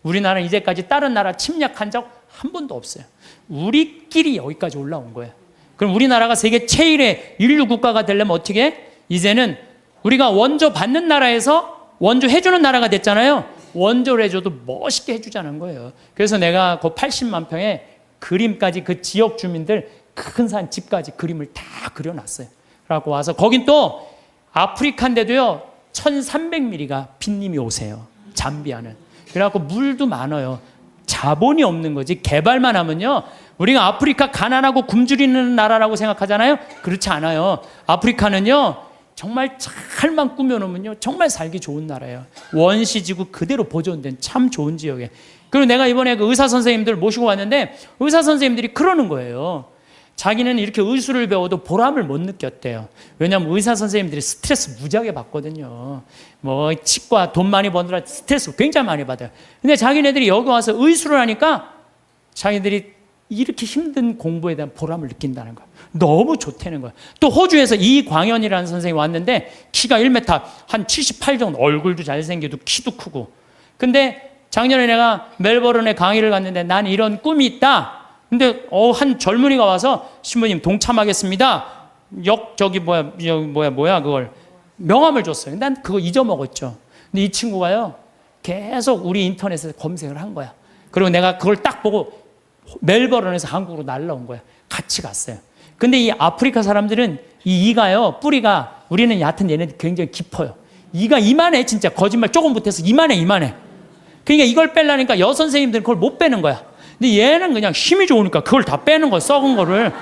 우리나라는 이제까지 다른 나라 침략한 적 한 번도 없어요. 우리끼리 여기까지 올라온 거예요. 그럼 우리나라가 세계 제1의 인류 국가가 되려면 어떻게 해? 이제는 우리가 원조 받는 나라에서 원조 해주는 나라가 됐잖아요. 원조를 해줘도 멋있게 해주자는 거예요. 그래서 내가 그 80만 평에 그림까지 그 지역 주민들 큰 산 집까지 그림을 다 그려놨어요. 그래갖고 와서 거긴 또 아프리카인데도요 1300mm가 빈님이 오세요. 잠비아는. 그래갖고 물도 많아요. 자본이 없는 거지. 개발만 하면요 우리가 아프리카 가난하고 굶주리는 나라라고 생각하잖아요. 그렇지 않아요. 아프리카는요 정말 잘만 꾸며놓으면요 정말 살기 좋은 나라예요. 원시지구 그대로 보존된 참 좋은 지역에. 그리고 내가 이번에 그 의사 선생님들 모시고 왔는데 의사 선생님들이 그러는 거예요. 자기는 이렇게 의술을 배워도 보람을 못 느꼈대요. 왜냐하면 의사 선생님들이 스트레스 무지하게 받거든요. 뭐 치과 돈 많이 버느라 스트레스 굉장히 많이 받아요. 근데 자기네들이 여기 와서 의술을 하니까 자기들이 이렇게 힘든 공부에 대한 보람을 느낀다는 거예요. 너무 좋다는 거예요. 또 호주에서 이광현이라는 선생님이 왔는데 키가 1m 한 78 정도, 얼굴도 잘생기고 키도 크고. 근데 작년에 내가 멜버른에 강의를 갔는데 난 이런 꿈이 있다. 근데 한 젊은이가 와서 신부님 동참하겠습니다. 그걸 명함을 줬어요. 난 그거 잊어먹었죠. 근데 이 친구가요 계속 우리 인터넷에서 검색을 한 거야. 그리고 내가 그걸 딱 보고 멜버른에서 한국으로 날라온 거야. 같이 갔어요. 근데 이 아프리카 사람들은 이 이가요 뿌리가 우리는 얕은 얘네들 굉장히 깊어요. 이가 이만해. 진짜 거짓말 조금 못해서 이만해. 그러니까 이걸 빼려니까 여선생님들은 그걸 못 빼는 거야. 근데 얘는 그냥 힘이 좋으니까 그걸 다 빼는 거야. 썩은 거를.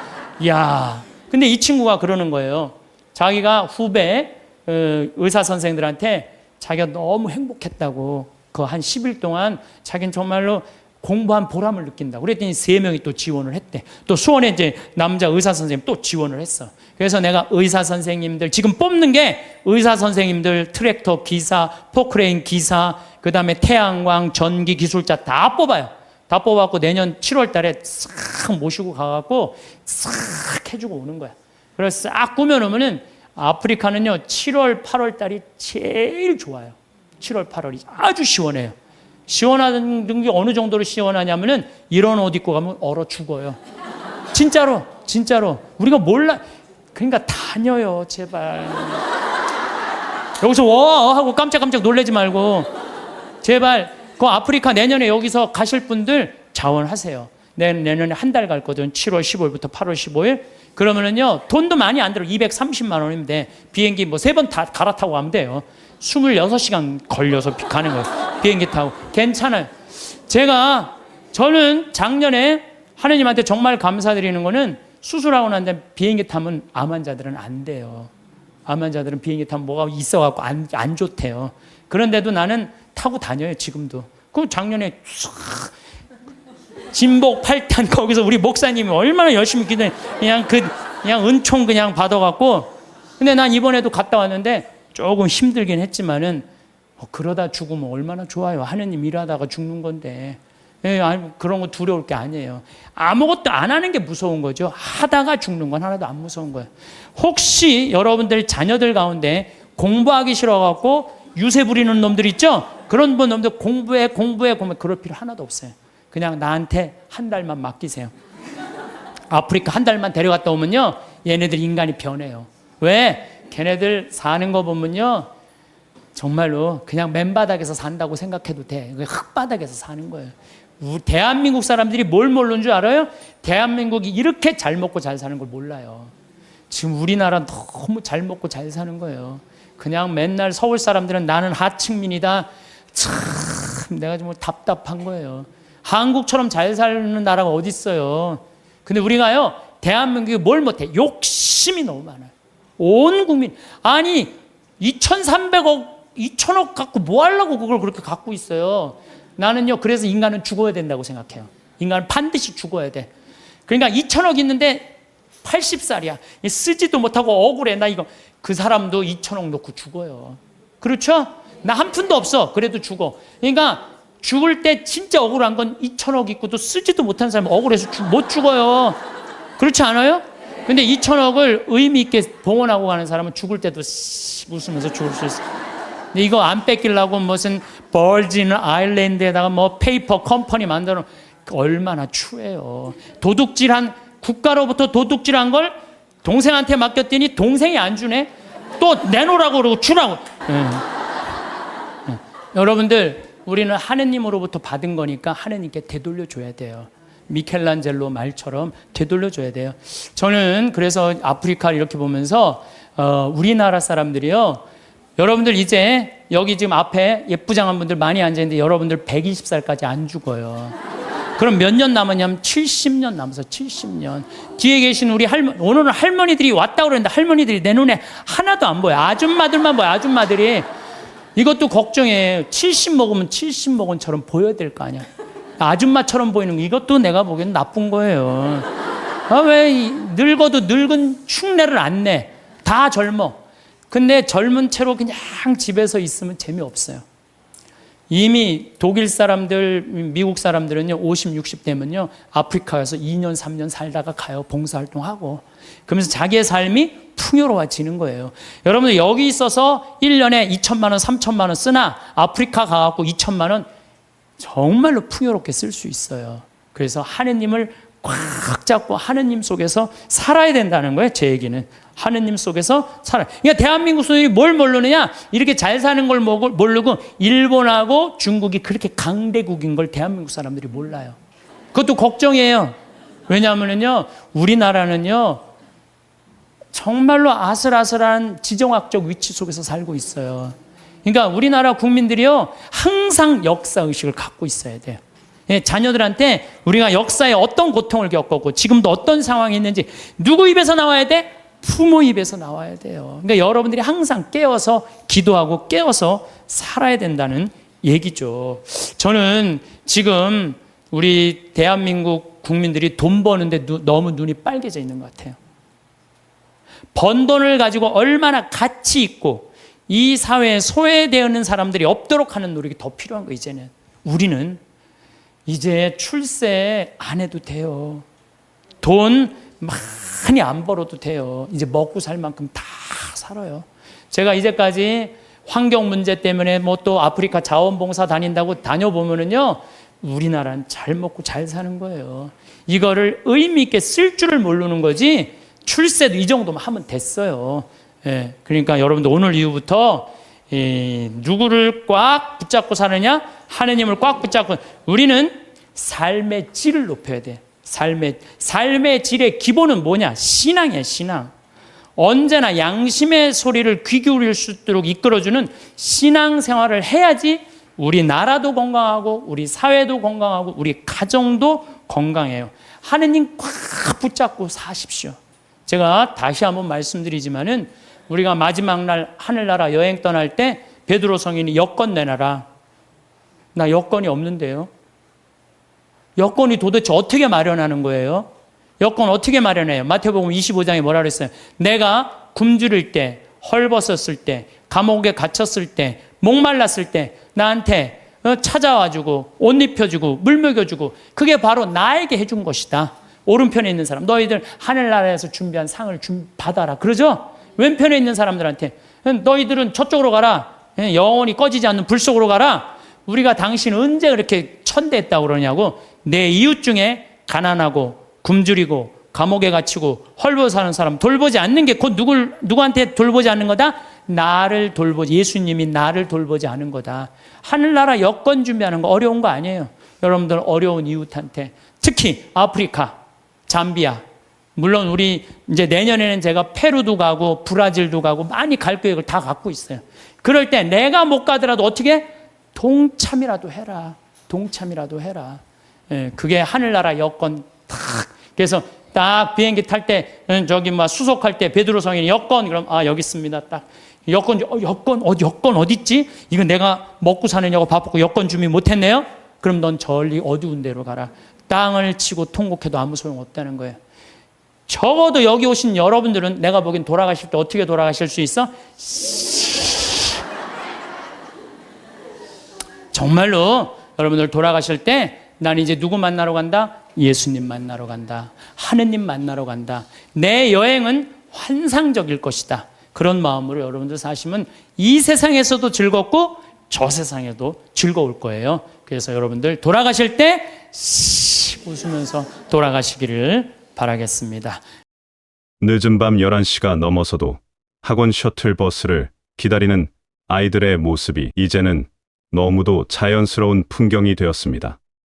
이야. 근데 이 친구가 그러는 거예요. 자기가 후배 의사 선생들한테 자기가 너무 행복했다고 그 한 10일 동안 자기는 정말로 공부한 보람을 느낀다고. 그랬더니 3명이 또 지원을 했대. 또 수원에 이제 남자 의사 선생님 또 지원을 했어. 그래서 내가 의사 선생님들 지금 뽑는 게 의사 선생님들, 트랙터 기사, 포크레인 기사, 그 다음에 태양광, 전기 기술자 다 뽑아요. 다 뽑아갖고 내년 7월 달에 싹 모시고 가갖고 싹 해주고 오는 거야. 그래서 싹 꾸며놓으면은 아프리카는요 7월, 8월 달이 제일 좋아요. 7월, 8월이 아주 시원해요. 시원한 게 어느 정도로 시원하냐면은 이런 옷 입고 가면 얼어 죽어요. 진짜로. 우리가 몰라. 그러니까 다녀요, 제발. 여기서 와 하고 깜짝깜짝 놀라지 말고 제발. 그 아프리카 내년에 여기서 가실 분들 자원하세요. 내년에 한 달 갈 거든. 7월 15일부터 8월 15일. 그러면은요 돈도 많이 안 들어. 230만 원이면 돼. 비행기 뭐 3번 다 갈아타고 가면 돼요. 26시간 걸려서 가는 거예요. 비행기 타고. 괜찮아요. 저는 작년에 하느님한테 정말 감사드리는 거는 수술하고 난 다음에 비행기 타면 암 환자들은 안 돼요. 암 환자들은 비행기 타면 뭐가 있어갖고 안 좋대요. 그런데도 나는 타고 다녀요, 지금도. 그럼 작년에 진복 8탄 거기서 우리 목사님이 얼마나 열심히 기도해. 그냥 은총 그냥 받아갖고. 근데 난 이번에도 갔다 왔는데 조금 힘들긴 했지만은 그러다 죽으면 얼마나 좋아요. 하느님 일하다가 죽는 건데. 그런 거 두려울 게 아니에요. 아무것도 안 하는 게 무서운 거죠. 하다가 죽는 건 하나도 안 무서운 거예요. 혹시 여러분들 자녀들 가운데 공부하기 싫어갖고 유세 부리는 놈들 있죠? 그런 놈들 공부해 그럴 필요 하나도 없어요. 그냥 나한테 한 달만 맡기세요. 아프리카 한 달만 데려갔다 오면요 얘네들 인간이 변해요. 왜? 걔네들 사는 거 보면요 정말로 그냥 맨바닥에서 산다고 생각해도 돼. 흙바닥에서 사는 거예요. 대한민국 사람들이 뭘 모르는 줄 알아요? 대한민국이 이렇게 잘 먹고 잘 사는 걸 몰라요. 지금 우리나라 너무 잘 먹고 잘 사는 거예요. 그냥 맨날 서울 사람들은 나는 하층민이다. 참 내가 정말 답답한 거예요. 한국처럼 잘 사는 나라가 어디 있어요. 근데 우리가요 대한민국이 뭘 못해. 욕심이 너무 많아요. 온 국민. 아니 2,300억 2,000억 갖고 뭐 하려고 그걸 그렇게 갖고 있어요. 나는요 그래서 인간은 죽어야 된다고 생각해요. 인간은 반드시 죽어야 돼. 그러니까 2,000억 있는데 80살이야. 쓰지도 못하고 억울해. 나 이거. 그 사람도 2,000억 놓고 죽어요. 그렇죠? 나 한 푼도 없어. 그래도 죽어. 그러니까 죽을 때 진짜 억울한 건 2,000억 있고도 쓰지도 못한 사람은 억울해서 못 죽어요. 그렇지 않아요? 근데 2천억을 의미 있게 봉헌하고 가는 사람은 죽을 때도 웃으면서 죽을 수 있어. 근데 이거 안 뺏기려고 무슨 벌진 아일랜드에다가 뭐 페이퍼 컴퍼니 만들어 얼마나 추해요. 도둑질한 국가로부터 도둑질한 걸 동생한테 맡겼더니 동생이 안 주네. 또 내놓으라고 그러고 주라고. 여러분들 우리는 하느님으로부터 받은 거니까 하느님께 되돌려 줘야 돼요. 미켈란젤로 말처럼 되돌려 줘야 돼요. 저는 그래서 아프리카를 이렇게 보면서 우리나라 사람들이요, 여러분들 이제 여기 지금 앞에 예쁘장한 분들 많이 앉아있는데 여러분들 120살까지 안 죽어요. 그럼 몇 년 남았냐면 70년 남아서 70년. 뒤에 계신 우리 할머니, 오늘은 할머니들이 왔다고 그러는데 할머니들이 내 눈에 하나도 안 보여. 아줌마들만 보여. 아줌마들이. 이것도 걱정해. 70 먹으면 70 먹은처럼 보여야 될 거 아니야. 아줌마처럼 보이는 거, 이것도 내가 보기엔 나쁜 거예요. 왜 늙어도 늙은 흉내를 안 내. 다 젊어. 근데 젊은 채로 그냥 집에서 있으면 재미없어요. 이미 독일 사람들, 미국 사람들은요, 50, 60 되면요, 아프리카에서 2년, 3년 살다가 가요. 봉사활동하고. 그러면서 자기의 삶이 풍요로워지는 거예요. 여러분들 여기 있어서 1년에 2천만 원, 3천만 원 쓰나 아프리카 가갖고 2천만 원 정말로 풍요롭게 쓸 수 있어요. 그래서 하느님을 꽉 잡고 하느님 속에서 살아야 된다는 거예요. 제 얘기는 하느님 속에서 살아. 그러니까 대한민국 사람들이 뭘 모르느냐? 이렇게 잘 사는 걸 모르고 일본하고 중국이 그렇게 강대국인 걸 대한민국 사람들이 몰라요. 그것도 걱정이에요. 왜냐하면요, 우리나라는요 정말로 아슬아슬한 지정학적 위치 속에서 살고 있어요. 그러니까 우리나라 국민들이요 항상 역사의식을 갖고 있어야 돼요. 자녀들한테 우리가 역사에 어떤 고통을 겪었고 지금도 어떤 상황이 있는지 누구 입에서 나와야 돼? 부모 입에서 나와야 돼요. 그러니까 여러분들이 항상 깨어서 기도하고 깨어서 살아야 된다는 얘기죠. 저는 지금 우리 대한민국 국민들이 돈 버는데 너무 눈이 빨개져 있는 것 같아요. 번 돈을 가지고 얼마나 가치 있고 이 사회에 소외되는 사람들이 없도록 하는 노력이 더 필요한 거. 이제는 우리는 이제 출세 안 해도 돼요. 돈 많이 안 벌어도 돼요. 이제 먹고 살 만큼 다 살아요. 제가 이제까지 환경 문제 때문에 뭐 또 아프리카 자원봉사 다닌다고 다녀보면은요, 우리나라는 잘 먹고 잘 사는 거예요. 이거를 의미 있게 쓸 줄을 모르는 거지, 출세도 이 정도만 하면 됐어요. 예, 그러니까 여러분들 오늘 이후부터 누구를 꽉 붙잡고 사느냐? 하느님을 꽉 붙잡고. 우리는 삶의 질을 높여야 돼. 삶의 질의 기본은 뭐냐? 신앙이에요, 신앙. 언제나 양심의 소리를 귀 기울일 수 있도록 이끌어주는 신앙 생활을 해야지 우리 나라도 건강하고 우리 사회도 건강하고 우리 가정도 건강해요. 하느님 꽉 붙잡고 사십시오. 제가 다시 한번 말씀드리지만은 우리가 마지막 날 하늘나라 여행 떠날 때 베드로 성인이 여권 내놔라. 나 여권이 없는데요. 여권이 도대체 어떻게 마련하는 거예요? 여권 어떻게 마련해요? 마태복음 25장에 뭐라 그랬어요? 내가 굶주릴 때, 헐벗었을 때, 감옥에 갇혔을 때, 목말랐을 때 나한테 찾아와주고 옷 입혀주고 물 먹여주고, 그게 바로 나에게 해준 것이다. 오른편에 있는 사람, 너희들 하늘나라에서 준비한 상을 받아라. 그러죠? 왼편에 있는 사람들한테 너희들은 저쪽으로 가라. 영원히 꺼지지 않는 불 속으로 가라. 우리가 당신 언제 그렇게 천대했다고 그러냐고. 내 이웃 중에 가난하고 굶주리고 감옥에 갇히고 헐벗어 사는 사람 돌보지 않는 게 곧 누구한테 돌보지 않는 거다? 나를 돌보지, 예수님이 나를 돌보지 않은 거다. 하늘나라 여권 준비하는 거 어려운 거 아니에요. 여러분들 어려운 이웃한테, 특히 아프리카, 잠비아, 물론 우리 이제 내년에는 제가 페루도 가고 브라질도 가고 많이 갈 계획을 다 갖고 있어요. 그럴 때 내가 못 가더라도 어떻게? 동참이라도 해라. 동참이라도 해라. 예, 그게 하늘나라 여권 딱. 그래서 딱 비행기 탈 때 저기 막 수속할 때 베드로 성인이 여권, 그럼 여기 있습니다. 딱 여권 여권 어디 있지? 이거 내가 먹고 사느냐고 바쁘고 여권 준비 못했네요. 그럼 넌 저리 어두운 데로 가라. 땅을 치고 통곡해도 아무 소용 없다는 거예요. 적어도 여기 오신 여러분들은 내가 보기엔 돌아가실 때 어떻게 돌아가실 수 있어? 정말로 여러분들 돌아가실 때 나는 이제 누구 만나러 간다? 예수님 만나러 간다. 하느님 만나러 간다. 내 여행은 환상적일 것이다. 그런 마음으로 여러분들 사시면 이 세상에서도 즐겁고 저 세상에도 즐거울 거예요. 그래서 여러분들 돌아가실 때 웃으면서 돌아가시기를 바라겠습니다. 늦은 밤 11시가 넘어서도 학원 셔틀버스를 기다리는 아이들의 모습이 이제는 너무도 자연스러운 풍경이 되었습니다.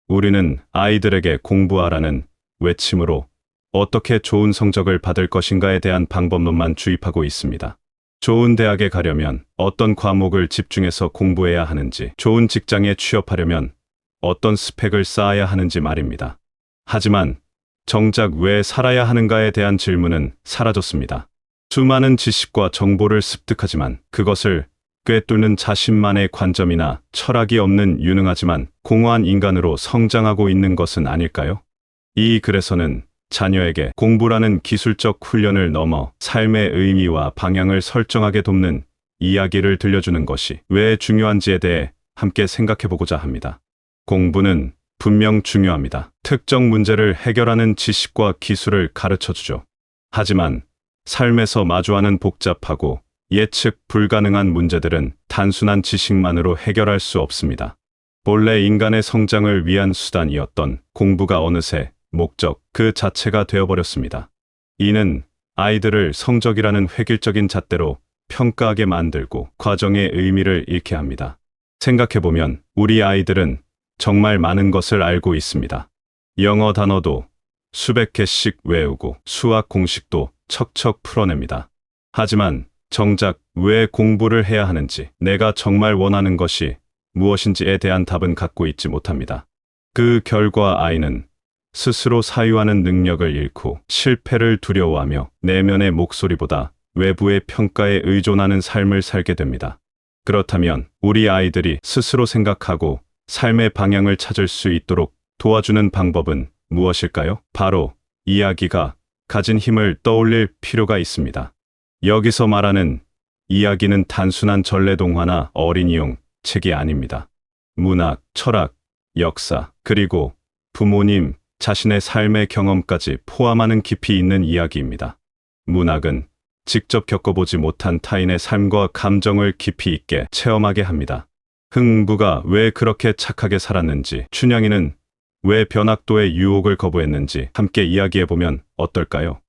우리는 아이들에게 공부하라는 외침으로 어떻게 좋은 성적을 받을 것인가에 대한 방법론만 주입하고 있습니다. 좋은 대학에 가려면 어떤 과목을 집중해서 공부해야 하는지, 좋은 직장에 취업하려면 어떤 스펙을 쌓아야 하는지 말입니다. 하지만 정작 왜 살아야 하는가에 대한 질문은 사라졌습니다. 수많은 지식과 정보를 습득하지만 그것을 꿰뚫는 자신만의 관점이나 철학이 없는 유능하지만 공허한 인간으로 성장하고 있는 것은 아닐까요? 이 글에서는 자녀에게 공부라는 기술적 훈련을 넘어 삶의 의미와 방향을 설정하게 돕는 이야기를 들려주는 것이 왜 중요한지에 대해 함께 생각해보고자 합니다. 공부는 분명 중요합니다. 특정 문제를 해결하는 지식과 기술을 가르쳐주죠. 하지만 삶에서 마주하는 복잡하고 예측 불가능한 문제들은 단순한 지식만으로 해결할 수 없습니다. 본래 인간의 성장을 위한 수단이었던 공부가 어느새 목적 그 자체가 되어버렸습니다. 이는 아이들을 성적이라는 획일적인 잣대로 평가하게 만들고 과정의 의미를 잃게 합니다. 생각해보면 우리 아이들은 정말 많은 것을 알고 있습니다. 영어 단어도 수백 개씩 외우고 수학 공식도 척척 풀어냅니다. 하지만 정작 왜 공부를 해야 하는지, 내가 정말 원하는 것이 무엇인지에 대한 답은 갖고 있지 못합니다. 그 결과 아이는 스스로 사유하는 능력을 잃고 실패를 두려워하며 내면의 목소리보다 외부의 평가에 의존하는 삶을 살게 됩니다. 그렇다면 우리 아이들이 스스로 생각하고 삶의 방향을 찾을 수 있도록 도와주는 방법은 무엇일까요? 바로 이야기가 가진 힘을 떠올릴 필요가 있습니다. 여기서 말하는 이야기는 단순한 전래동화나 어린이용 책이 아닙니다. 문학, 철학, 역사, 그리고 부모님 자신의 삶의 경험까지 포함하는 깊이 있는 이야기입니다. 문학은 직접 겪어보지 못한 타인의 삶과 감정을 깊이 있게 체험하게 합니다. 흥부가 왜 그렇게 착하게 살았는지, 춘향이는 왜 변학도의 유혹을 거부했는지 함께 이야기해보면 어떨까요?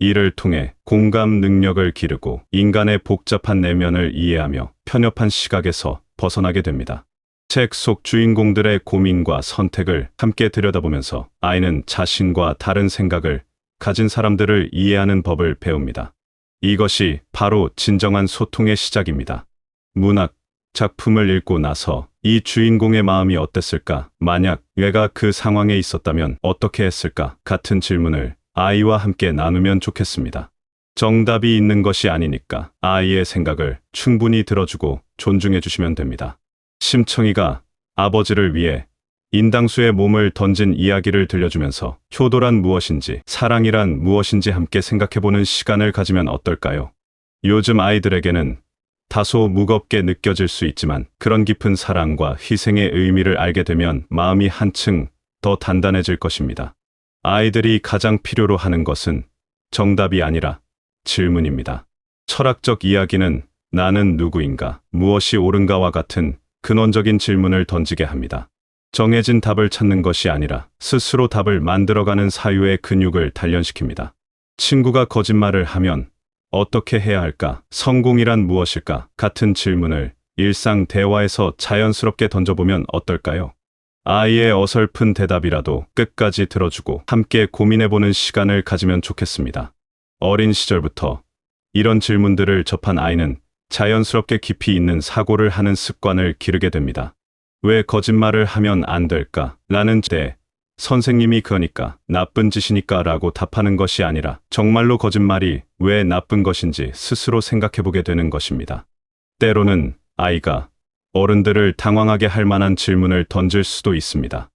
이를 통해 공감 능력을 기르고 인간의 복잡한 내면을 이해하며 편협한 시각에서 벗어나게 됩니다. 책 속 주인공들의 고민과 선택을 함께 들여다보면서 아이는 자신과 다른 생각을 가진 사람들을 이해하는 법을 배웁니다. 이것이 바로 진정한 소통의 시작입니다. 문학 작품을 읽고 나서 이 주인공의 마음이 어땠을까? 만약 내가 그 상황에 있었다면 어떻게 했을까? 같은 질문을 아이와 함께 나누면 좋겠습니다. 정답이 있는 것이 아니니까 아이의 생각을 충분히 들어주고 존중해 주시면 됩니다. 심청이가 아버지를 위해 인당수에 몸을 던진 이야기를 들려주면서 효도란 무엇인지, 사랑이란 무엇인지 함께 생각해보는 시간을 가지면 어떨까요? 요즘 아이들에게는 다소 무겁게 느껴질 수 있지만 그런 깊은 사랑과 희생의 의미를 알게 되면 마음이 한층 더 단단해질 것입니다. 아이들이 가장 필요로 하는 것은 정답이 아니라 질문입니다. 철학적 이야기는 나는 누구인가, 무엇이 옳은가와 같은 근원적인 질문을 던지게 합니다. 정해진 답을 찾는 것이 아니라 스스로 답을 만들어가는 사유의 근육을 단련시킵니다. 친구가 거짓말을 하면 어떻게 해야 할까? 성공이란 무엇일까? 같은 질문을 일상 대화에서 자연스럽게 던져보면 어떨까요? 아이의 어설픈 대답이라도 끝까지 들어주고 함께 고민해보는 시간을 가지면 좋겠습니다. 어린 시절부터 이런 질문들을 접한 아이는 자연스럽게 깊이 있는 사고를 하는 습관을 기르게 됩니다. 왜 거짓말을 하면 안 될까? 라는 때 선생님이 그러니까 나쁜 짓이니까 라고 답하는 것이 아니라 정말로 거짓말이 왜 나쁜 것인지 스스로 생각해보게 되는 것입니다. 때로는 아이가 어른들을 당황하게 할 만한 질문을 던질 수도 있습니다.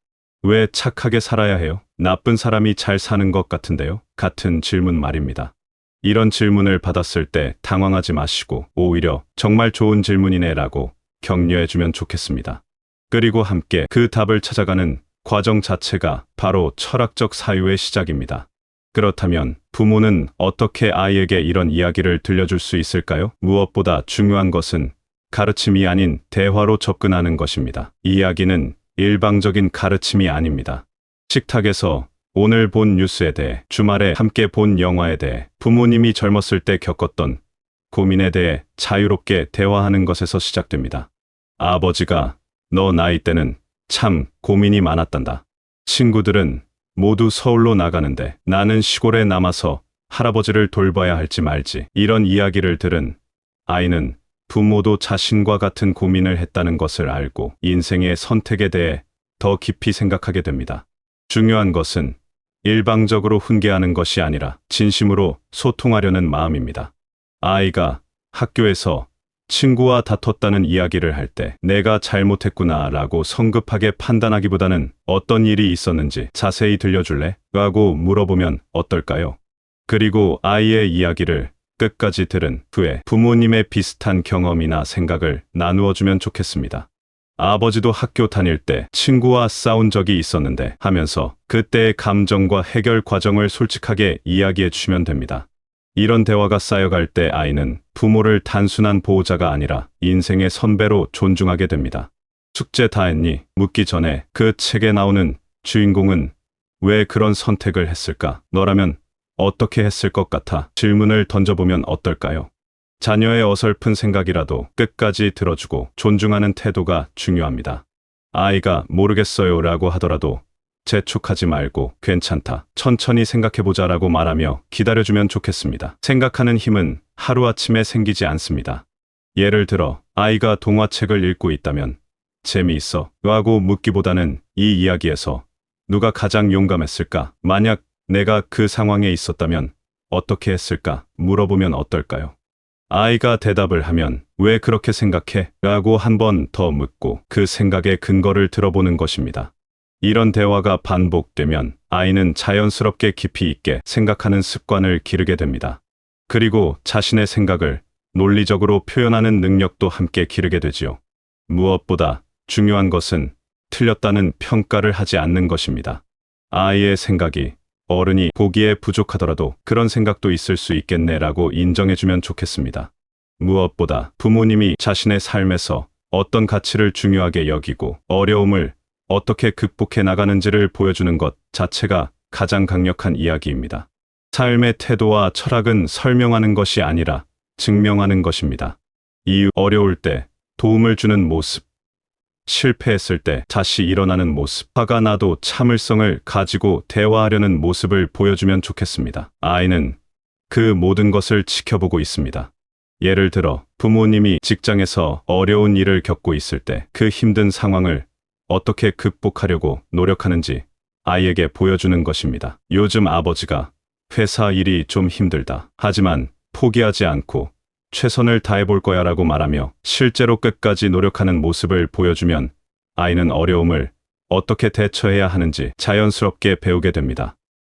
왜 착하게 살아야 해요? 나쁜 사람이 잘 사는 것 같은데요? 같은 질문 말입니다. 이런 질문을 받았을 때 당황하지 마시고 오히려 정말 좋은 질문이네 라고 격려해주면 좋겠습니다. 그리고 함께 그 답을 찾아가는 과정 자체가 바로 철학적 사유의 시작입니다. 그렇다면 부모는 어떻게 아이에게 이런 이야기를 들려줄 수 있을까요? 무엇보다 중요한 것은 가르침이 아닌 대화로 접근하는 것입니다. 이야기는 일방적인 가르침이 아닙니다. 식탁에서 오늘 본 뉴스에 대해, 주말에 함께 본 영화에 대해, 부모님이 젊었을 때 겪었던 고민에 대해 자유롭게 대화하는 것에서 시작됩니다. 아버지가 너 나이 때는 참 고민이 많았단다. 친구들은 모두 서울로 나가는데 나는 시골에 남아서 할아버지를 돌봐야 할지 말지. 이런 이야기를 들은 아이는 부모도 자신과 같은 고민을 했다는 것을 알고 인생의 선택에 대해 더 깊이 생각하게 됩니다. 중요한 것은 일방적으로 훈계하는 것이 아니라 진심으로 소통하려는 마음입니다. 아이가 학교에서 친구와 다퉜다는 이야기를 할 때 내가 잘못했구나 라고 성급하게 판단하기보다는 어떤 일이 있었는지 자세히 들려줄래? 라고 물어보면 어떨까요? 그리고 아이의 이야기를 끝까지 들은 후에 부모님의 비슷한 경험이나 생각을 나누어 주면 좋겠습니다. 아버지도 학교 다닐 때 친구와 싸운 적이 있었는데 하면서 그때의 감정과 해결 과정을 솔직하게 이야기해 주시면 됩니다. 이런 대화가 쌓여갈 때 아이는 부모를 단순한 보호자가 아니라 인생의 선배로 존중하게 됩니다. 숙제 다 했니? 묻기 전에 그 책에 나오는 주인공은 왜 그런 선택을 했을까? 너라면 어떻게 했을 것 같아? 질문을 던져보면 어떨까요? 자녀의 어설픈 생각이라도 끝까지 들어주고 존중하는 태도가 중요합니다. 아이가 모르겠어요 라고 하더라도 재촉하지 말고 괜찮다, 천천히 생각해보자 라고 말하며 기다려주면 좋겠습니다. 생각하는 힘은 하루아침에 생기지 않습니다. 예를 들어 아이가 동화책을 읽고 있다면 재미있어? 라고 묻기보다는 이 이야기에서 누가 가장 용감했을까? 만약 내가 그 상황에 있었다면 어떻게 했을까? 물어보면 어떨까요? 아이가 대답을 하면 왜 그렇게 생각해? 라고 한 번 더 묻고 그 생각의 근거를 들어보는 것입니다. 이런 대화가 반복되면 아이는 자연스럽게 깊이 있게 생각하는 습관을 기르게 됩니다. 그리고 자신의 생각을 논리적으로 표현하는 능력도 함께 기르게 되지요. 무엇보다 중요한 것은 틀렸다는 평가를 하지 않는 것입니다. 아이의 생각이 어른이 보기에 부족하더라도 그런 생각도 있을 수 있겠네라고 인정해주면 좋겠습니다. 무엇보다 부모님이 자신의 삶에서 어떤 가치를 중요하게 여기고 어려움을 어떻게 극복해 나가는지를 보여주는 것 자체가 가장 강력한 이야기입니다. 삶의 태도와 철학은 설명하는 것이 아니라 증명하는 것입니다. 어려울 때 도움을 주는 모습, 실패했을 때 다시 일어나는 모습, 화가 나도 참을성을 가지고 대화하려는 모습을 보여주면 좋겠습니다. 아이는 그 모든 것을 지켜보고 있습니다. 예를 들어 부모님이 직장에서 어려운 일을 겪고 있을 때 그 힘든 상황을 어떻게 극복하려고 노력하는지 아이에게 보여주는 것입니다. 요즘 아버지가 회사 일이 좀 힘들다. 하지만 포기하지 않고 최선을 다해볼 거야 라고 말하며 실제로 끝까지 노력하는 모습을 보여주면 아이는 어려움을 어떻게 대처해야 하는지 자연스럽게 배우게 됩니다.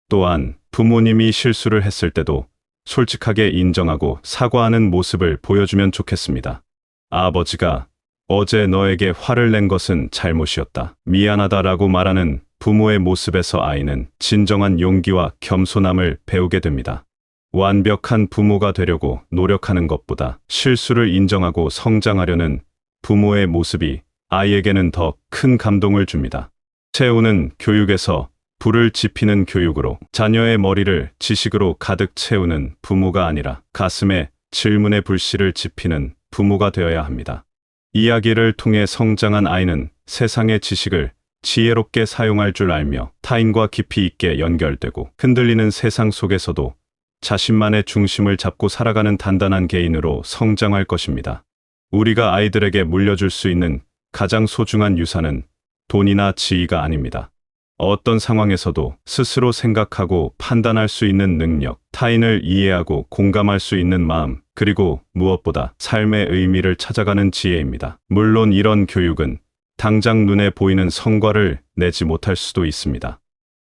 또한 부모님이 실수를 했을 때도 솔직하게 인정하고 사과하는 모습을 보여주면 좋겠습니다. 아버지가 어제 너에게 화를 낸 것은 잘못이었다. 미안하다라고 말하는 부모의 모습에서 아이는 진정한 용기와 겸손함을 배우게 됩니다. 완벽한 부모가 되려고 노력하는 것보다 실수를 인정하고 성장하려는 부모의 모습이 아이에게는 더 큰 감동을 줍니다. 채우는 교육에서 불을 지피는 교육으로 자녀의 머리를 지식으로 가득 채우는 부모가 아니라 가슴에 질문의 불씨를 지피는 부모가 되어야 합니다. 이야기를 통해 성장한 아이는 세상의 지식을 지혜롭게 사용할 줄 알며 타인과 깊이 있게 연결되고 흔들리는 세상 속에서도 자신만의 중심을 잡고 살아가는 단단한 개인으로 성장할 것입니다. 우리가 아이들에게 물려줄 수 있는 가장 소중한 유산은 돈이나 지위가 아닙니다. 어떤 상황에서도 스스로 생각하고 판단할 수 있는 능력, 타인을 이해하고 공감할 수 있는 마음, 그리고 무엇보다 삶의 의미를 찾아가는 지혜입니다. 물론 이런 교육은 당장 눈에 보이는 성과를 내지 못할 수도 있습니다.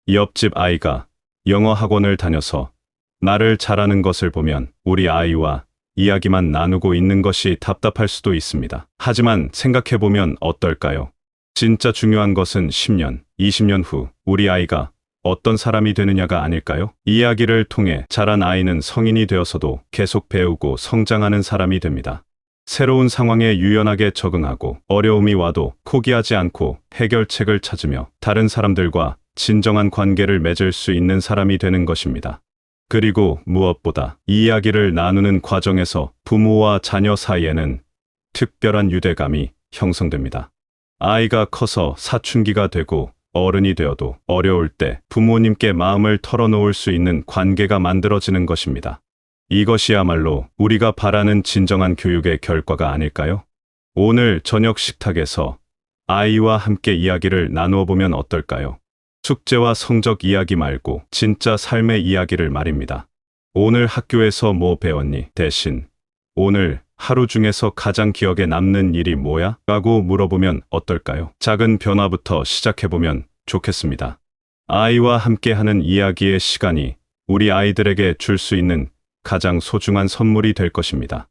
옆집 아이가 영어 학원을 다녀서 나를 잘하는 것을 보면 우리 아이와 이야기만 나누고 있는 것이 답답할 수도 있습니다. 하지만 생각해보면 어떨까요? 진짜 중요한 것은 10년, 20년 후 우리 아이가 어떤 사람이 되느냐가 아닐까요? 이야기를 통해 자란 아이는 성인이 되어서도 계속 배우고 성장하는 사람이 됩니다. 새로운 상황에 유연하게 적응하고 어려움이 와도 포기하지 않고 해결책을 찾으며 다른 사람들과 진정한 관계를 맺을 수 있는 사람이 되는 것입니다. 그리고 무엇보다 이 이야기를 나누는 과정에서 부모와 자녀 사이에는 특별한 유대감이 형성됩니다. 아이가 커서 사춘기가 되고 어른이 되어도 어려울 때 부모님께 마음을 털어놓을 수 있는 관계가 만들어지는 것입니다. 이것이야말로 우리가 바라는 진정한 교육의 결과가 아닐까요? 오늘 저녁 식탁에서 아이와 함께 이야기를 나누어 보면 어떨까요? 숙제와 성적 이야기 말고 진짜 삶의 이야기를 말입니다. 오늘 학교에서 뭐 배웠니? 대신 오늘 하루 중에서 가장 기억에 남는 일이 뭐야? 라고 물어보면 어떨까요? 작은 변화부터 시작해보면 좋겠습니다. 아이와 함께하는 이야기의 시간이 우리 아이들에게 줄 수 있는 가장 소중한 선물이 될 것입니다.